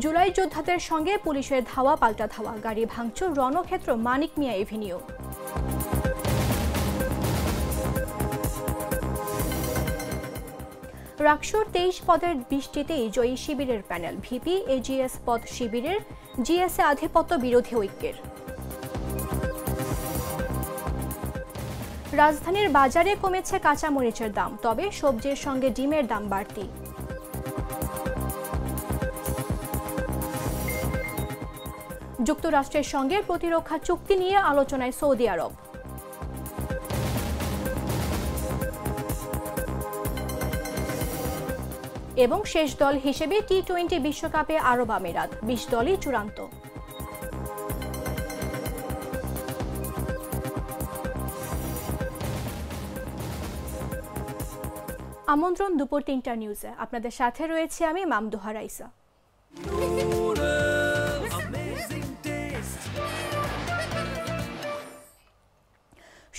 জুলাই যোদ্ধাদের সঙ্গে পুলিশের ধাওয়া পাল্টা ধাওয়া, গাড়ি ভাঙচুর রণক্ষেত্র মানিক মিয়া এভিনিউ। রাকসুর 23 পদের 20টিতেই জয়ী শিবিরের প্যানেল, ভিপি এজিএস পদ শিবিরের, জিএসএ আধিপত্য বিরোধী ঐক্যের। রাজধানীর বাজারে কমেছে কাঁচামরিচের দাম, তবে সবজির সঙ্গে ডিমের দাম বাড়তি। যুক্তরাষ্ট্রের সঙ্গে প্রতিরক্ষা চুক্তি নিয়ে আলোচনায় সৌদি আরব। এবং শেষ দল হিসেবে টি-20 বিশ্বকাপে আরব আমিরাত, 20 দলই চূড়ান্ত। আমন্ত্রণ দুপুর 3টা নিউজে, আপনাদের সাথে রয়েছে আমি মামদুহা রাইসা।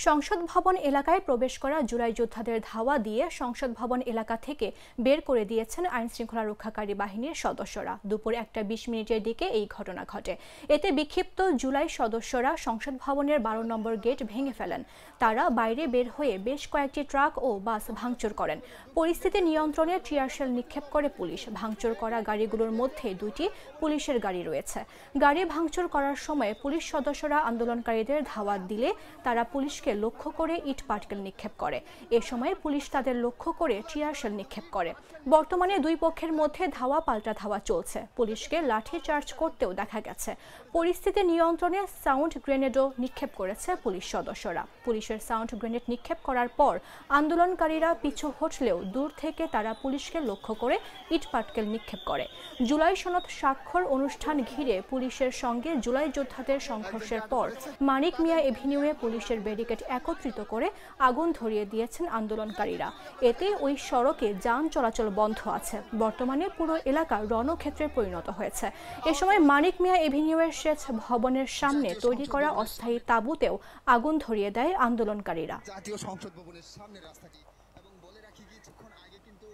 সংসদ ভবন এলাকায় প্রবেশ করা জুলাই যোদ্ধাদের ধাওয়া দিয়ে সংসদ ভবন এলাকা থেকে বের করে দিয়েছেন আইন শৃঙ্খলা রক্ষাকারী বাহিনীর সদস্যরা। দুপুর 1:20 দিকে এই ঘটনা ঘটে। এতে বিক্ষিপ্ত জুলাই সদস্যরা সংসদ ভবনের 12 নম্বর গেট ভেঙে ফেলেন। তারা বাইরে বের হয়ে বেশ কয়েকটি ট্রাক ও বাস ভাঙচুর করেন। পরিস্থিতি নিয়ন্ত্রণে টিয়ার শেল নিক্ষেপ করে পুলিশ। ভাঙচুর করা গাড়িগুলোর মধ্যে 2টি পুলিশের গাড়ি রয়েছে। গাড়ি ভাঙচুর করার সময় পুলিশ সদস্যরা আন্দোলনকারীদের ধাওয়া দিলে তারা পুলিশকে লক্ষ্য করে ইট পাটকেল নিক্ষেপ করে। এ সময় পুলিশ তাদের লক্ষ্য করে টিয়ার শেল নিক্ষেপ করে। বর্তমানে দুই পক্ষের মধ্যে ধাওয়া পাল্টা ধাওয়া চলছে। পুলিশকে লাঠি চার্জ করতেও দেখা গেছে। পরিস্থিতি নিয়ন্ত্রণে সাউন্ড গ্রেনেডও নিক্ষেপ করেছে পুলিশ সদস্যরা। পুলিশের সাউন্ড গ্রেনেড নিক্ষেপ করার পর আন্দোলনকারীরা পিছু হটলেও দূর থেকে তারা পুলিশকে লক্ষ্য করে ইট পাটকেল নিক্ষেপ করে। জুলাই সনদ স্বাক্ষর অনুষ্ঠান ঘিরে পুলিশের সঙ্গে জুলাই যোদ্ধাদের সংঘর্ষের পর মানিক মিয়া এভিনিউয়ে পুলিশের ব্যারিকেড একত্রিত করে আগুন ধরিয়ে দিয়েছেন আন্দোলনকারীরা। এতে ওই সড়কে যান চলাচল বন্ধ আছে। বর্তমানে পুরো এলাকা রণক্ষেত্রে পরিণত হয়েছে। এ সময় মানিক মিয়া এভিনিউয়ের সেচ ভবনের সামনে তৈরি করা অস্থায়ী তাঁবুতেও আগুন ধরিয়ে দেয় আন্দোলনকারীরা। জাতীয় সংসদ ভবনের সামনে রাস্তাটি এবং বলে রাখি কিছুক্ষণ আগে কিন্তু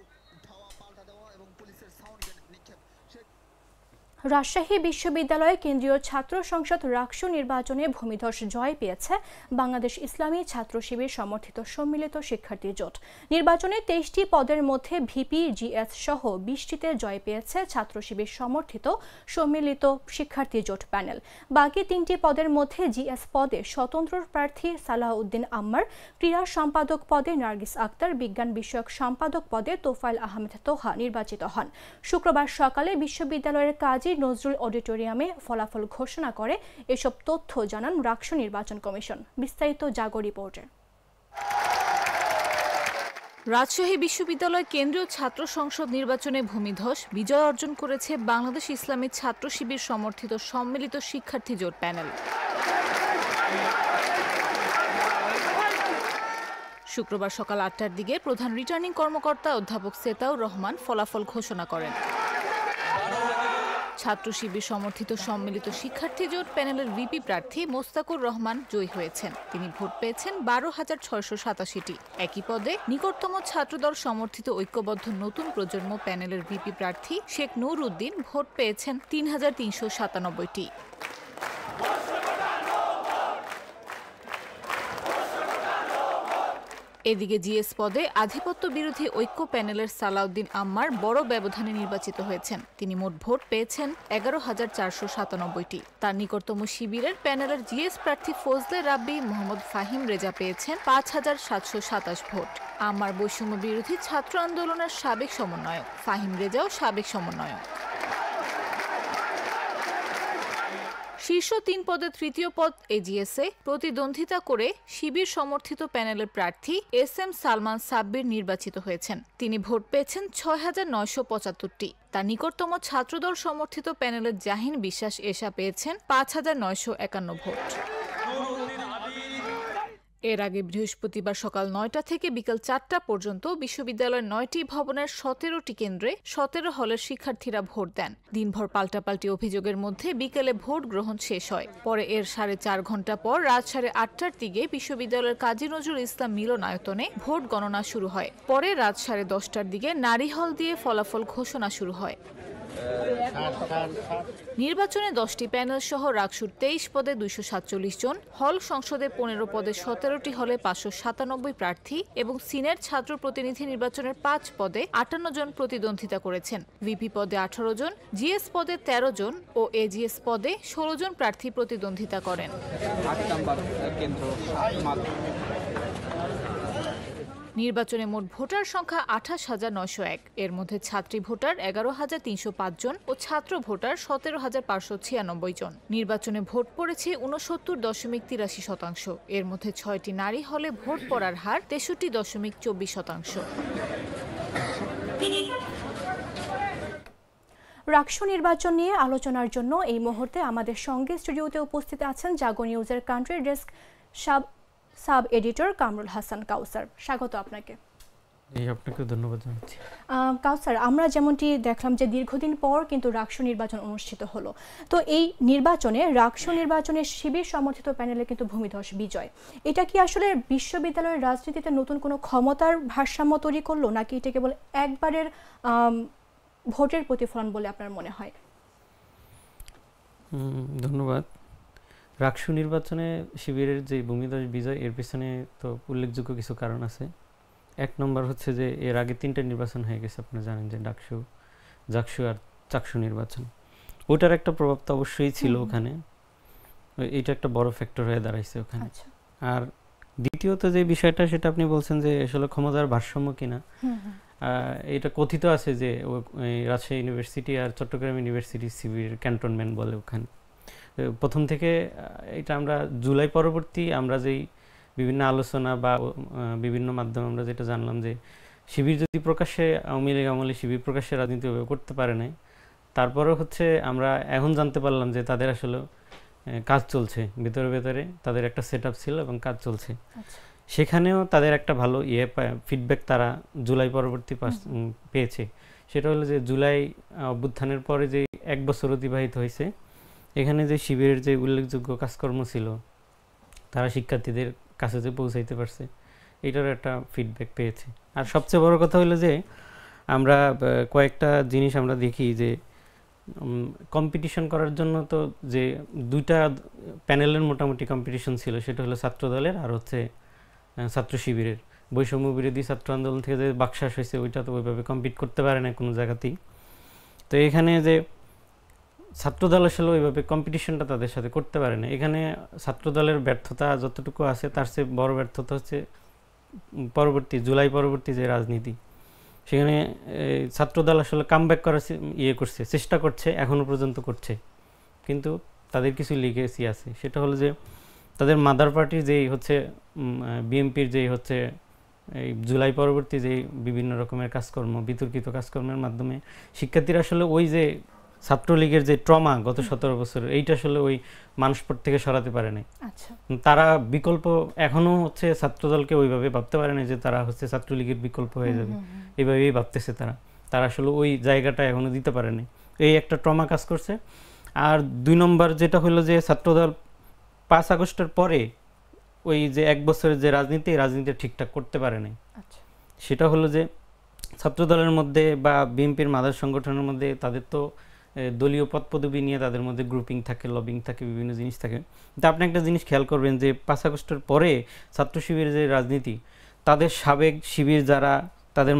ধাওয়া পাল্টা দেওয়া এবং পুলিশের সাউন্ড গ্রেনেড নিক্ষেপ। রাজশাহী বিশ্ববিদ্যালয়ে কেন্দ্রীয় ছাত্র সংসদ রাকসু নির্বাচনে ভূমিধস জয় পেয়েছে বাংলাদেশ ইসলামী ছাত্র শিবির সমর্থিত সম্মিলিত শিক্ষার্থী জোট। নির্বাচনে 23টি পদের মধ্যে ভিপি জিএস সহ 20টিতে জয় পেয়েছে ছাত্র শিবির সমর্থিত সম্মিলিত শিক্ষার্থী জোট প্যানেল। বাকি 3টি পদের মধ্যে জিএস পদে স্বতন্ত্র প্রার্থী সালাহউদ্দিন আম্মার, ক্রীড়া সম্পাদক পদে নার্গিস আক্তার, বিজ্ঞান বিষয়ক সম্পাদক পদে তোফায়েল আহমেদ তোহা নির্বাচিত হন। শুক্রবার সকালে বিশ্ববিদ্যালয়ের কাজী নজরুল অডিটোরিয়ামে ফলাফল ঘোষণা করে এসব তথ্য জানান রাকসু নির্বাচন কমিশন। বিস্তারিত জাগো রিপোর্টে। রাজশাহী বিশ্ববিদ্যালয় কেন্দ্রীয় ছাত্র সংসদ নির্বাচনে ভূমিধস বিজয় অর্জন করেছে বাংলাদেশ ইসলামী ছাত্র শিবির সমর্থিত সম্মিলিত শিক্ষার্থী জোট প্যানেল। শুক্রবার সকাল 8টার দিকে প্রধান রিটার্নিং কর্মকর্তা অধ্যাপক সেতাউর রহমান ফলাফল ঘোষণা করেন। ছাত্র শিবির সমর্থিত সম্মিলিত শিক্ষার্থী জোট প্যানেলের ভিপি প্রার্থী মোস্তাকুর রহমান জয়ী হয়েছেন। তিনি ভোট পেয়েছেন 12,687টি। একই পদে নিকটতম ছাত্রদল সমর্থিত ঐক্যবদ্ধ নতুন প্রজন্ম প্যানেলের ভিপি প্রার্থী শেখ নূর উদ্দিন ভোট পেয়েছেন 3,397টি। এদিকে জিএস পদে আধিপত্য বিরোধী ঐক্য প্যানেলের সালাউদ্দিন আম্মার বড় ব্যবধানে নির্বাচিত হয়েছেন। তিনি মোট ভোট পেয়েছেন 11,497টি। তার নিকটতম শিবিরের প্যানেলের জিএস প্রার্থী ফজলে রাব্বি মোহাম্মদ ফাহিম রেজা পেয়েছেন 5,727 ভোট। আম্মার বৈষম্য বিরোধী ছাত্র আন্দোলনের সাবেক সমন্বয়ক, ফাহিম রেজাও সাবেক সমন্বয়ক। শীর্ষ 3 পদে তৃতীয় পদ এজিএসে প্রতিদ্বন্দ্বিতা করে শিবির সমর্থিত প্যানেলের প্রার্থী এসএম সালমান সাব্বির নির্বাচিত হয়েছেন। তিনি ভোট পেয়েছেন 6,975টি। তার নিকটতম ছাত্রদল সমর্থিত প্যানেলের জাহিন বিশ্বাস এশা পেয়েছেন 5,951 ভোট। এর আগে বৃহস্পতিবার সকাল 9টা থেকে বিকেল 4টা পর্যন্ত বিশ্ববিদ্যালয়ের 9টি ভবনের 17টি কেন্দ্রে 17 হলের শিক্ষার্থীরা ভোট দেন। দিনভর পাল্টাপাল্টি অভিযোগের মধ্যে বিকেলে ভোট গ্রহণ শেষ হয়। পরে এর 4.5 ঘন্টা পর রাত 8:30টার দিকে বিশ্ববিদ্যালয়ের কাজী নজরুল ইসলাম মিলনায়তনে ভোট গণনা শুরু হয়। পরে রাত 10:30টার দিকে নারী হল দিয়ে ফলাফল ঘোষণা শুরু হয়। নির্বাচনে 10টি প্যানেল সহ রাকসুর 23 পদে 247 জন, হল সংসদে 15 পদে 17টি হলে 597 প্রার্থী এবং সিনেট ছাত্র প্রতিনিধি নির্বাচনের 5 পদে 58 জন প্রতিদ্বন্দ্বিতা করেছেন। ভিপি পদে 18 জন, জিএস পদে 13 জন ও এজিএস পদে 16 জন প্রার্থী প্রতিদ্বন্দ্বিতা করেন। নির্বাচনে মোট ভোটার সংখ্যা 28,901। এর মধ্যে ছাত্রী ভোটার 11,305 জন ও ছাত্র ভোটার 17,596 জন। নির্বাচনে ভোট পড়েছে 69.83%। এর মধ্যে 6টি নারী হলে ভোট পড়ার হার 63.24%। রাকসু নির্বাচন নিয়ে আলোচনার জন্য এই মুহূর্তে আমাদের সঙ্গে স্টুডিওতে উপস্থিত আছেন জাগো নিউজের country desk sub editor Kamrul Hasan Kawsar. স্বাগত আপনাকে। আপনাকে ধন্যবাদ জানাচ্ছি। কাউসার, আমরা যেমনটি দেখলাম যে দীর্ঘদিন পর কিন্তু রাকসু নির্বাচন অনুষ্ঠিত হলো। তো এই নির্বাচনে রাকসু নির্বাচনে শিবির সমর্থিত প্যানেলে কিন্তু ভূমিধস বিজয়। এটা কি আসলে বিশ্ববিদ্যালয়ের রাজনীতিতে নতুন কোনো ক্ষমতার ভারসাম্য তৈরি করলো, নাকি এটা কেবল একবারের ভোটের প্রতিফলন বলে আপনার মনে হয়? ধন্যবাদ। রাকসু নির্বাচনে শিবিরের যে ভূমিধস বিজয়, এর পিছনে তো উল্লেখযোগ্য কিছু কারণ আছে। এক নম্বর হচ্ছে যে এর আগে 3টা নির্বাচন হয়ে গেছে, আপনারা জানেন যে ডাকসু, জাকসু আর চাকসু নির্বাচন। ওটার একটা প্রভাব তো অবশ্যই ছিল ওখানে, এটা একটা বড় ফ্যাক্টর হয়ে দাঁড়াইছে ওখানে। আর দ্বিতীয়ত যে বিষয়টা, সেটা আপনি বলছেন যে আসলে ক্ষমতার ভারসাম্য কিনা। এটা কথিত আছে যে রাজশাহী ইউনিভার্সিটি আর চট্টগ্রাম ইউনিভার্সিটি শিবির ক্যান্টনমেন্ট বলে ওখানে। প্রথম থেকে এটা আমরা জুলাই পরবর্তী আমরা যেই বিভিন্ন আলোচনা বা বিভিন্ন মাধ্যমে আমরা যেটা জানলাম যে শিবির যদি প্রকাশ্যে আওয়ামী লীগ আমলে শিবির প্রকাশ্যে রাজনীতি করতে পারে নাই, তারপরেও হচ্ছে আমরা এখন জানতে পারলাম যে তাদের আসলে কাজ চলছে ভেতরে ভেতরে, তাদের একটা সেট আপ ছিল এবং কাজ চলছে। সেখানেও তাদের একটা ভালো ফিডব্যাক তারা জুলাই পরবর্তী পেয়েছে। সেটা হলো যে জুলাই অভ্যুত্থানের পরে যে 1 বছর অতিবাহিত হয়েছে, এখানে যে শিবিরের যে উল্লেখযোগ্য কাজকর্ম ছিল তারা শিক্ষার্থীদের কাছে যে পৌঁছাইতে পারছে, এটার একটা ফিডব্যাক পেয়েছে। আর সবচেয়ে বড় কথা হলো যে আমরা কয়েকটা জিনিস আমরা দেখি যে কম্পিটিশন করার জন্য তো যে 2টা প্যানেলের মোটামুটি কম্পিটিশন ছিল, সেটা হলো ছাত্র দলের আর হচ্ছে ছাত্র শিবিরের। বৈষম্য বিরোধী ছাত্র আন্দোলন থেকে যে বাকশাস হয়েছে, ওইটা তো ওইভাবে কম্পিট করতে পারে না কোনো জায়গাতেই। তো এখানে যে ছাত্রদল আসলে ওইভাবে কম্পিটিশনটা তাদের সাথে করতে পারে না। এখানে ছাত্রদলের ব্যর্থতা যতটুকু আছে, তার চেয়ে বড় ব্যর্থতা হচ্ছে পরবর্তী জুলাই পরবর্তী যে রাজনীতি, সেখানে ছাত্রদল আসলে কামব্যাক করার করছে, চেষ্টা করছে, এখনো পর্যন্ত করছে, কিন্তু তাদের কিছু লিগেসি আছে। সেটা হলো যে তাদের মাদার পার্টির যেই হচ্ছে বিএনপির যেই হচ্ছে এই জুলাই পরবর্তী যে বিভিন্ন রকমের কাজকর্ম, বিতর্কিত কাজকর্মের মাধ্যমে শিক্ষার্থীরা আসলে ওই যে ছাত্রলীগের যে ট্রমা গত 17 বছরের, এইটা আসলে ওই মানুষপট থেকে সরাতে পারে নাই। তারা বিকল্প এখনো হচ্ছে ছাত্রদলকে ওইভাবে ভাবতে পারে না যে তারা হচ্ছে ছাত্রলীগের বিকল্প হয়ে যাবে, এইভাবেই ভাবতেছে তারা আসলে ওই জায়গাটা এখনো দিতে পারে নাই। এই একটা ট্রমা কাজ করছে। আর 2 নম্বর যেটা হলো যে ছাত্রদল 5 আগস্টের পরে ওই যে 1 বছরের যে রাজনীতি ঠিকঠাক করতে পারে নাই। সেটা হলো যে ছাত্রদলের মধ্যে বা বিএনপির মাদার সংগঠনের মধ্যে তাদের তো দলীয় পদ পদবি নিয়ে তাদের মধ্যে গ্রুপিং থাকে, লবিং থাকে, বিভিন্ন জিনিস থাকে। তো আপনি একটা জিনিস খেয়াল করবেন যে 5 আগস্টের পরে ছাত্র শিবিরের যে রাজনীতি, তাদের সাবেক শিবির যারা, তাদের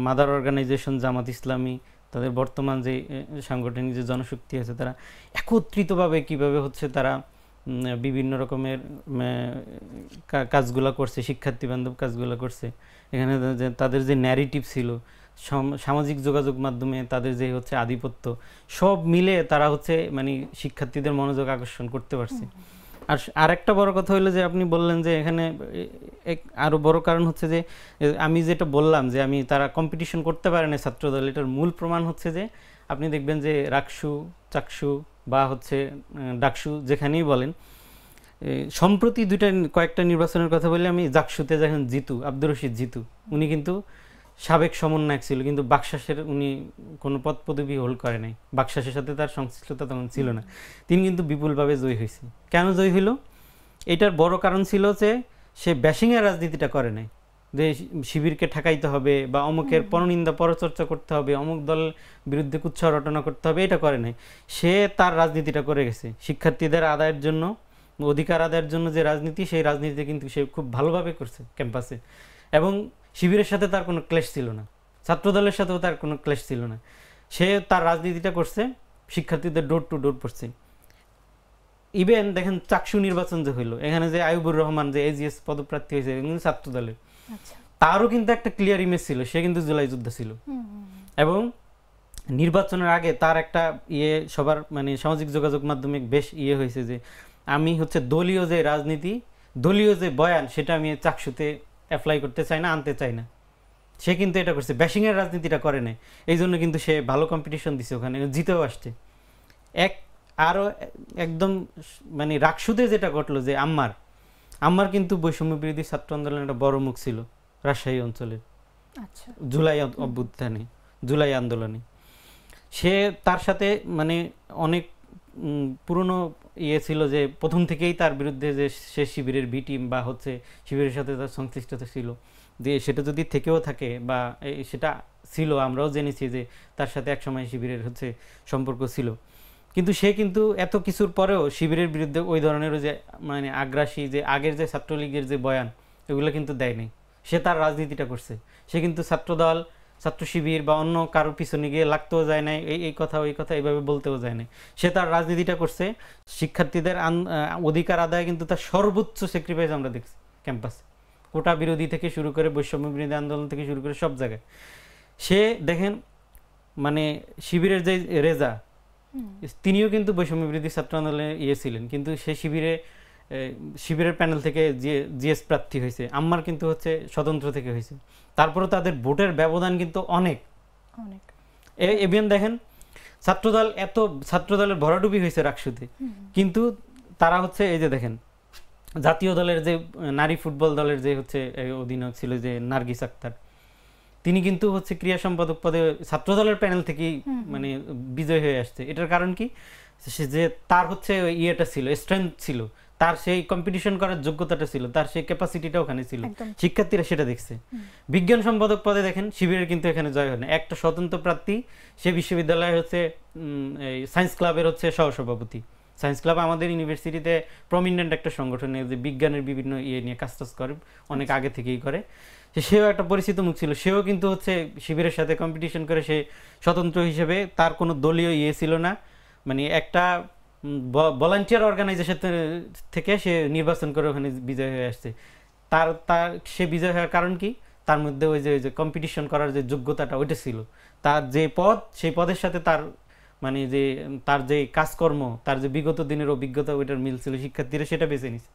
মাদার অর্গানাইজেশন জামাত ইসলামী, তাদের বর্তমান যে সাংগঠনিক যে জনশক্তি আছে, তারা একত্রিতভাবে কিভাবে হচ্ছে তারা বিভিন্ন রকমের কাজগুলো করছে, শিক্ষার্থী বান্ধব কাজগুলো করছে। এখানে তাদের যে ন্যারেটিভ ছিল, সামাজিক যোগাযোগ মাধ্যমে তাদের যে হচ্ছে আধিপত্য, সব মিলে তারা হচ্ছে মানে শিক্ষার্থীদের মনোযোগ আকর্ষণ করতে পারছে। আর একটা বড় কথা হলো যে আপনি বললেন যে এখানে আরো বড় কারণ হচ্ছে যে আমি যেটা বললাম যে তারা কম্পিটিশন করতে পারে না ছাত্রদল, এটার মূল প্রমাণ হচ্ছে যে আপনি দেখবেন যে রাকসু, চাকসু বা হচ্ছে ডাকসু যেখানেই বলেন, সম্প্রতি কয়েকটা নির্বাচনের কথা বললে আমি জাকসুতে যখন আব্দুর রশিদ জিতু, উনি কিন্তু সাবেক সমন্বয়ক ছিল, কিন্তু বাকশাসের উনি কোনো পদ পদবি হোল্ড করে নাই, বাকশাসের সাথে তার সংশ্লিষ্টতা তখন ছিল না। তিনি কিন্তু বিপুলভাবে জয়ী হয়েছে। কেন জয়ী হইল? এটার বড় কারণ ছিল যে সে ব্যাশিংয়ের রাজনীতিটা করে নাই, যে শিবিরকে ঠেকাইতে হবে বা অমুকের পরনিন্দা পরচর্চা করতে হবে, অমুক দল বিরুদ্ধে কুৎসা রটনা করতে হবে, এটা করে নাই। সে তার রাজনীতিটা করে গেছে শিক্ষার্থীদের আদায়ের জন্য, অধিকার আদায়ের জন্য যে রাজনীতি, সেই রাজনীতি কিন্তু সে খুব ভালোভাবে করছে ক্যাম্পাসে। এবং শিবিরের সাথে তার কোনো ক্লেশ ছিল না, ছাত্রদলের সাথেও তার কোনো ক্লেশ ছিল না। সে তার রাজনীতিটা করছে, শিক্ষার্থীদের ডোর টু ডোর পড়ছে। ইভেন দেখেন চাকসু নির্বাচন যে হইলো, এখানে যে আইয়ুবুর রহমান যে এজিএস পদপ্রার্থী হয়েছে ছাত্র দলের, তারও কিন্তু একটা ক্লিয়ার ইমেজ ছিল, সে কিন্তু জুলাই যোদ্ধা ছিল। এবং নির্বাচনের আগে তার একটা সবার মানে সামাজিক যোগাযোগ মাধ্যমে বেশ হয়েছে যে আমি হচ্ছে দলীয় যে রাজনীতি, দলীয় যে বয়ান, সেটা আমি চাকসুতে অ্যাপ্লাই করতে চাই না, আনতে চাই না। সে কিন্তু এটা করছে, ব্যাশিংয়ের রাজনীতিটা করে নাই। এই জন্য কিন্তু সে ভালো কম্পিটিশন দিছে, ওখানে জিতেও আসছে। আরও একদম মানে রাকসুতে যেটা ঘটলো যে আম্মার কিন্তু বৈষম্য বিরোধী ছাত্র আন্দোলনের একটা বড় মুখ ছিল রাজশাহী অঞ্চলের। জুলাই অভ্যুত্থানে, জুলাই আন্দোলনে সে তার সাথে মানে অনেক পুরনো ছিল যে প্রথম থেকেই তার বিরুদ্ধে যে সে শিবিরের বি টিম বা হচ্ছে শিবিরের সাথে তার সংশ্লিষ্টতা ছিল, যে সেটা যদি থেকেও থাকে বা সেটা ছিল, আমরাও জেনেছি যে তার সাথে একসময় শিবিরের হচ্ছে সম্পর্ক ছিল। কিন্তু সে কিন্তু এত কিছুর পরেও শিবিরের বিরুদ্ধে ওই ধরনের যে মানে আগ্রাসী যে আগের যে ছাত্রলীগের যে বয়ান, এগুলো কিন্তু দেয়নি। সে তার রাজনীতিটা করছে। সে কিন্তু ছাত্রদল, ছাত্র শিবির বা অন্য কারোর পিছনে গিয়ে লাগতেও যায় নাই, এই কথা ওই কথা এইভাবে বলতেও যায় নাই। সে তার রাজনীতিটা করছে। শিক্ষার্থীদের অধিকার আদায় কিন্তু তার সর্বোচ্চ স্যাক্রিফাইস আমরা দেখছি ক্যাম্পাসে, কোটা বিরোধী থেকে শুরু করে বৈষম্য বিরোধী আন্দোলন থেকে শুরু করে সব জায়গায়। সে দেখেন মানে শিবিরের যে রেজা, তিনিও কিন্তু বৈষম্য বিরোধী ছাত্র আন্দোলনে ছিলেন, কিন্তু সে শিবিরের প্যানেল থেকে জিএস প্রার্থী হয়েছে। আম্মার কিন্তু হচ্ছে স্বতন্ত্র থেকে হয়েছে। তারপরে তাদের ভোটের ব্যবধান কিন্তু অনেক। এবিএন দেখেন ছাত্রদলের ভরাডুবি হয়েছে রাকসুতে, কিন্তু তারা হচ্ছে এই যে দেখেন জাতীয় দলের যে নারী ফুটবল দলের যে হচ্ছে অধিনায়ক ছিল যে নার্গিস আক্তার, তিনি কিন্তু হচ্ছে ক্রিয়া সম্পাদক পদে ছাত্রদলের প্যানেল থেকেই মানে বিজয় হয়ে আসছে। এটার কারণ কি, যে তার হচ্ছে ইয়েটা ছিল, স্ট্রেংথ ছিল, তার সেই কম্পিটিশন করার যোগ্যতাটা ছিল, তার সেই ক্যাপাসিটিটা ওখানে ছিল। শিক্ষার্থীরা সেটা দেখছে। বিজ্ঞান সম্পাদক পদে দেখেন শিবিরের কিন্তু এখানে জয় হয় না। একটা স্বতন্ত্র প্রার্থী, সে বিশ্ববিদ্যালয়ে হচ্ছে এই সায়েন্স ক্লাবের হচ্ছে সহসভাপতি। সায়েন্স ক্লাব আমাদের ইউনিভার্সিটিতে প্রমিনেন্ট একটা সংগঠন, যে বিজ্ঞানের বিভিন্ন নিয়ে কাজ করে, অনেক আগে থেকেই করে। সেও একটা পরিচিত মুখ ছিল। সেও কিন্তু হচ্ছে শিবিরের সাথে কম্পিটিশন করে সে স্বতন্ত্র হিসেবে, তার কোনো দলীয় ছিল না, মানে একটা ভলান্টিয়ার অর্গানাইজেশন থেকে সে নির্বাচন করে ওখানে বিজয় হয়ে আসছে। সে বিজয় হওয়ার কারণ কি, তার মধ্যে ওই যে কম্পিটিশন করার যে যোগ্যতাটা ওইটা ছিল। তার যে পদ, সেই পদের সাথে তার মানে যে তার যে কাজকর্ম, তার যে বিগত দিনের অভিজ্ঞতা, ওইটার মিল ছিল। শিক্ষার্থীরা সেটা বেছে নিছে।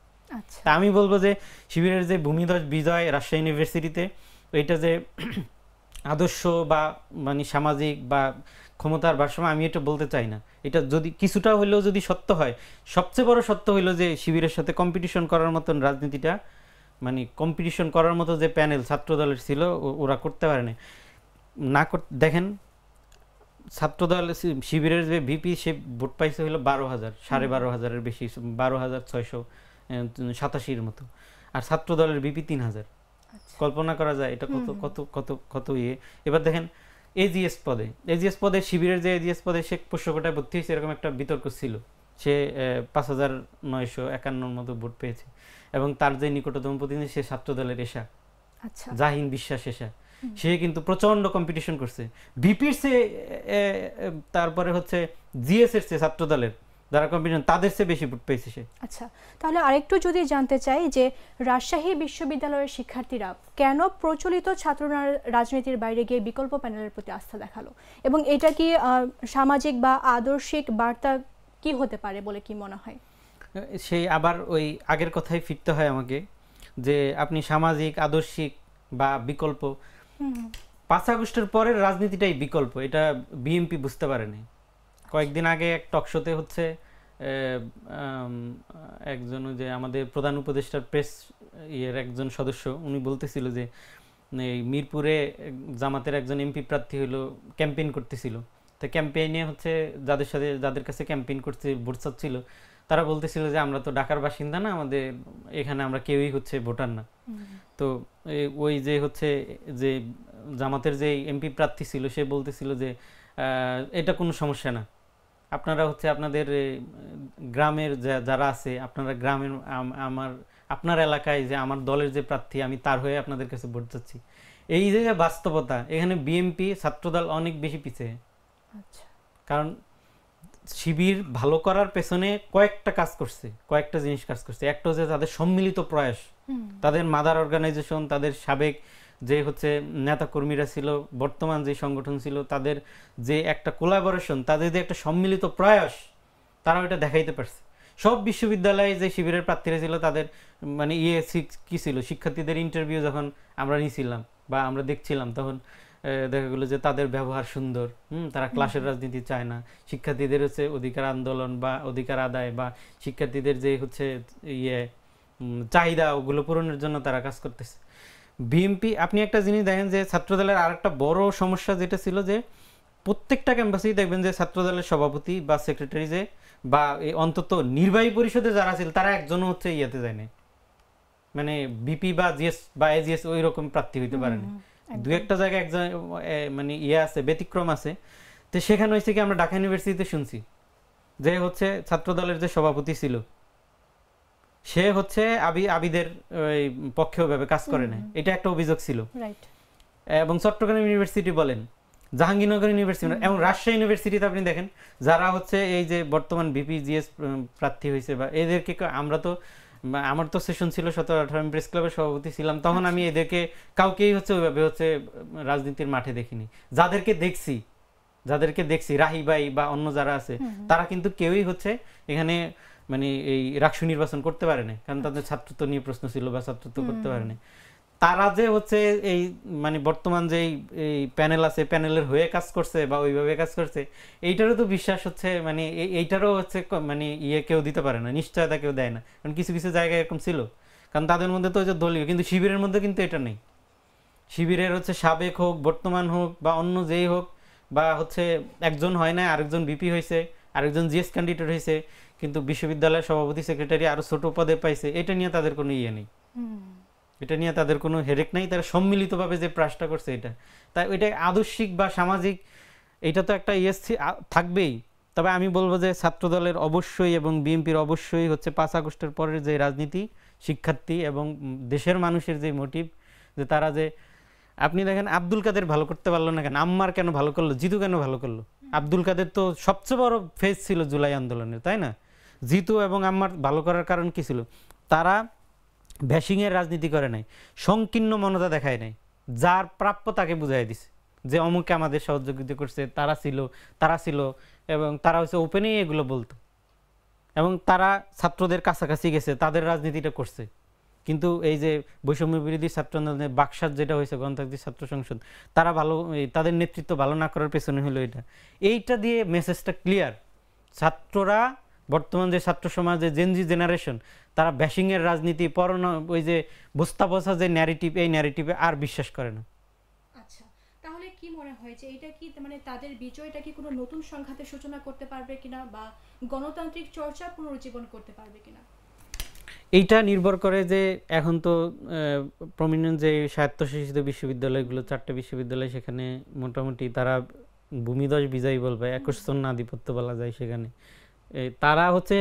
তা আমি বলবো যে শিবিরের যে ভূমিধস বিজয় রাজশাহী ইউনিভার্সিটিতে, এটা যে আদর্শ বা মানে সামাজিক বা ক্ষমতার ভারসাম্য, আমি এটা বলতে চাই না। এটা যদি কিছুটা হইলেও যদি সত্য হয়, সবচেয়ে বড় সত্য হইলো যে শিবিরের সাথে কম্পিটিশন করার মতন রাজনীতিটা, মানে কম্পিটিশন করার মতো যে প্যানেল ছাত্রদলের ছিল, ওরা করতে পারে না। দেখেন ছাত্রদল শিবিরের যে ভিপি, সে ভোট পাইছে হলো 12,000, 12,500-এর বেশি, 12,687 মতো। আর ছাত্রদলের ভিপি 3,000। কল্পনা করা যায় এটা কত কত কত কত এবার দেখেন এজিএস পদে শিবিরের যে এজিএস পদে সে পোষ্যকোটায় ভর্তি হয়েছে, এরকম একটা বিতর্ক ছিল। সে 5,951 মতো ভোট পেয়েছে, এবং তার যে নিকটতম প্রতিনিধি সে ছাত্রদলের এশা, জাহিন বিশ্বাস এশা, সে কিন্তু প্রচন্ড কম্পিটিশন করছে বিপির সে, তারপরে হচ্ছে জিএস এর সে ছাত্রদলের যারা কম্পিটিশন, তাদের চেয়ে বেশি ভোট পেয়েছে সে। আচ্ছা, তাহলে আরেকটু যদি জানতে চাই যে রাজশাহী বিশ্ববিদ্যালয়ের শিক্ষার্থীরা কেন প্রচলিত ছাত্র রাজনীতির বাইরে গিয়ে বিকল্প প্যানেলের প্রতি আস্থা দেখালো, এবং এটা কি সামাজিক বা আদর্শিক বার্তা কি হতে পারে বলে কি মনে হয়? সেই আবার ওই আগের কথাই ফিরতে হয় আমাকে, যে আপনি সামাজিক, আদর্শিক বা বিকল্প, 5 আগস্টের পরের রাজনীতিটাই বিকল্প, এটা বিএনপি বুঝতে পারেনি। কয়েকদিন আগে এক টকশোতে হচ্ছে একজন যে আমাদের প্রধান উপদেষ্টার প্রেস একজন সদস্য, উনি বলতেছিল যে এই মিরপুরে জামাতের একজন এমপি প্রার্থী হলো, ক্যাম্পেইন করতেছিল। তো ক্যাম্পেইনে হচ্ছে যাদের কাছে ক্যাম্পেইন করতে ভোট চাচ্ছিল, তারা বলতেছিল যে আমরা তো ঢাকার বাসিন্দা না, আমাদের এখানে আমরা কেউই হচ্ছে ভোটার না। তো ওই যে হচ্ছে যে জামাতের যে এমপি প্রার্থী ছিল সে বলতেছিল যে এটা কোনো সমস্যা না, আপনারা হচ্ছে আপনাদের গ্রামের যারা আছে আপনারা গ্রামের আপনার এলাকায় যে আমার দলের যে প্রার্থী আমি তার হয়ে আপনাদের কাছে ভোট চাচ্ছি। এই যে বাস্তবতা, এখানে বিএনপি ছাত্রদল অনেক বেশি পিছিয়ে। কারণ শিবির ভালো করার পেছনে কয়েকটা কাজ করছে, কয়েকটা জিনিস কাজ করছে। একটা হচ্ছে তাদের সম্মিলিত প্রয়াস, তাদের মাদার অর্গানাইজেশন, তাদের সাবেক যে হচ্ছে নেতা কর্মীরা ছিল, বর্তমান যে সংগঠন ছিল, তাদের যে একটা কোলাবোরেশন, তাদের যে একটা সম্মিলিত প্রয়াস, তারা ওইটা দেখাইতে পারছে। সব বিশ্ববিদ্যালয়ে যে শিবিরের প্রার্থীরা ছিল তাদের মানে কি ছিল, শিক্ষার্থীদের ইন্টারভিউ যখন আমরা নিয়েছিলাম বা আমরা দেখছিলাম তখন দেখা গেলো যে তাদের ব্যবহার সুন্দর, তারা ক্লাসের রাজনীতি চায় না, শিক্ষার্থীদের হচ্ছে অধিকার আন্দোলন বা অধিকার আদায় বা শিক্ষার্থীদের যে হচ্ছে চাহিদা ওগুলো পূরণের জন্য তারা কাজ করতেছে। বিএনপি, আপনি একটা জিনিস দেখেন যে ছাত্রদলের আরেকটা বড় সমস্যা যেটা ছিল যে প্রত্যেকটা ক্যাম্পাসেই দেখবেন যে ছাত্রদলের সভাপতি বা সেক্রেটারি যে বা অন্তত নির্বাহী পরিষদে যারা ছিল তারা একজনও হচ্ছে ইয়েতে যায় না, মানে বিপি বা জিএস বা এজিএস ওই রকম প্রার্থী হইতে পারে না। দু একটা জায়গায় একজন মানে আছে, ব্যতিক্রম আছে। তো সেখানে হয়েছে কি, আমরা ঢাকা ইউনিভার্সিটিতে শুনছি যে হচ্ছে ছাত্রদলের যে সভাপতি ছিল সে হচ্ছে আবিদের পক্ষে ওইভাবে কাজ করে না, এটা একটা অভিযোগ ছিল। এবং চট্টগ্রাম ইউনিভার্সিটি বলেন, জাহাঙ্গীরনগর ইউনিভার্সিটি এবং রাজশাহী ইউনিভার্সিটিতে আপনি দেখেন যারা হচ্ছে এই যে বর্তমান বিপিজিএস প্রার্থী হয়েছে বা এদেরকে আমরা তো, আমার তো সেশন ছিল 17-18, আমি প্রেস ক্লাবের সভাপতি ছিলাম, তখন আমি এদেরকে কাউকেই হচ্ছে ওইভাবে হচ্ছে রাজনীতির মাঠে দেখিনি। যাদেরকে দেখছি রাহি ভাই বা অন্য যারা আছে তারা কিন্তু কেউই হচ্ছে এখানে মানে এই রাকসু নির্বাচন করতে পারে না, কারণ তাদের ছাত্রত্ব নিয়ে প্রশ্ন ছিল বা ছাত্রত্ব করতে পারে না। তারা যে হচ্ছে এই মানে বর্তমান যে এই প্যানেল আছে, প্যানেলের হয়ে কাজ করছে বা ওইভাবে কাজ করছে, এইটারও তো বিশ্বাস হচ্ছে মানে এইটারও হচ্ছে মানে কেউ দিতে পারে না, নিশ্চয়তা কেউ দেয় না। কারণ কিছু কিছু জায়গায় এরকম ছিল, কারণ তাদের মধ্যে তো দলীয়, কিন্তু শিবিরের মধ্যে কিন্তু এটা নেই। শিবিরের হচ্ছে সাবেক হোক, বর্তমান হোক বা অন্য যেই হোক, বা হচ্ছে একজন হয় না আরেকজন বিপি হয়েছে, আরেকজন জিএস ক্যান্ডিডেট হয়েছে, কিন্তু বিশ্ববিদ্যালয়ের সভাপতি সেক্রেটারি আরো ছোট পদে পাইছে, এটা নিয়ে তাদের কোনো নেই, এটা নিয়ে তাদের কোনো হেরেক নাই। তারা সম্মিলিতভাবে যে প্রয়াসটা করছে এটা, তাই এটা আদর্শিক বা সামাজিক, এটা তো একটা থাকবেই। তবে আমি বলবো যে ছাত্রদলের অবশ্যই এবং বিএনপির অবশ্যই হচ্ছে 5 আগস্টের পরের যে রাজনীতি, শিক্ষার্থী এবং দেশের মানুষের যে মোটিভ, যে তারা যে আপনি দেখেন আব্দুল কাদের ভালো করতে পারলো না কেন, আম্মার কেন ভালো করলো, জিতু কেন ভালো করলো? আব্দুল কাদের তো সবচেয়ে বড় ফেস ছিল জুলাই আন্দোলনের, তাই না? জিতু এবং আম্মার ভালো করার কারণ কি ছিল? তারা ব্যাশিংয়ের রাজনীতি করে নাই, সংকীর্ণ মনতা দেখায় নাই, যার প্রাপ্য তাকে বুঝাই দিছে যে অমুকে আমাদের সহযোগিতা করছে, তারা ছিল এবং তারা হচ্ছে ওপেনেই এগুলো বলতো, এবং তারা ছাত্রদের কাছাকাছি গেছে, তাদের রাজনীতিটা করছে। কিন্তু এই যে বৈষম্য বিরোধী ছাত্র আন্দোলনের বাকশাল যেটা হয়েছে, গণতান্ত্রিক ছাত্র সংসদ, তারা তাদের নেতৃত্ব ভালো না করার পেছনে হলো এইটা দিয়ে মেসেজটা ক্লিয়ার। ছাত্ররা, বর্তমান যে ছাত্র সমাজ, যে জেনজি জেনারেশন, তারা ব্যাশিংয়ের রাজনীতি, ওই যে বস্তা বসা যে ন্যারেটিভ, এই ন্যারেটিভে আর বিশ্বাস করে না। আচ্ছা, তাহলে কি মনে হয় যে এটা কি মানে তাদের বিজয়টা কি কোনো নতুন সংঘাতের সূচনা করতে পারবে কিনা, বা গণতান্ত্রিক চর্চা পুনরুজ্জীবন করতে পারবে কিনা? এইটা নির্ভর করে যে এখন তো প্রমিনেন্ট যে স্বায়ত্তশাসিত বিশ্ববিদ্যালয়গুলো, 4টে বিশ্ববিদ্যালয়, সেখানে মোটামুটি তারা ভূমিধস বিজয়ী বলবে, 21 সন্না আধিপত্য বলা যায়। সেখানে তারা হচ্ছে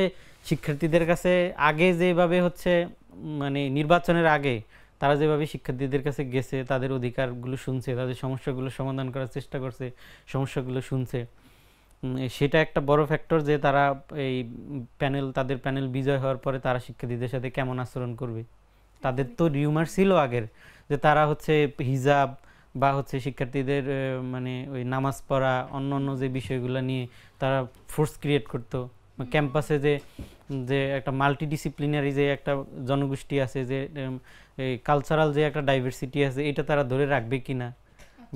শিক্ষার্থীদের কাছে আগে যেভাবে হচ্ছে মানে নির্বাচনের আগে তারা যেভাবে শিক্ষার্থীদের কাছে গেছে, তাদের অধিকারগুলো শুনছে, তাদের সমস্যাগুলো সমাধান করার চেষ্টা করছে, সমস্যাগুলো শুনছে, সেটা একটা বড় ফ্যাক্টর যে তারা এই তাদের প্যানেল বিজয় হওয়ার পরে তারা শিক্ষার্থীদের সাথে কেমন আচরণ করবে। তাদের তো রিউমার ছিল আগের যে তারা হচ্ছে হিজাব বা হচ্ছে শিক্ষার্থীদের মানে ওই নামাজ পড়া, অন্য যে বিষয়গুলো নিয়ে তারা ফোর্স ক্রিয়েট করতো। ক্যাম্পাসে যে একটা মাল্টিডিসিপ্লিনারি যে একটা জনগোষ্ঠী আছে, যে কালচারাল যে একটা ডাইভার্সিটি আছে, এটা তারা ধরে রাখবে কিনা,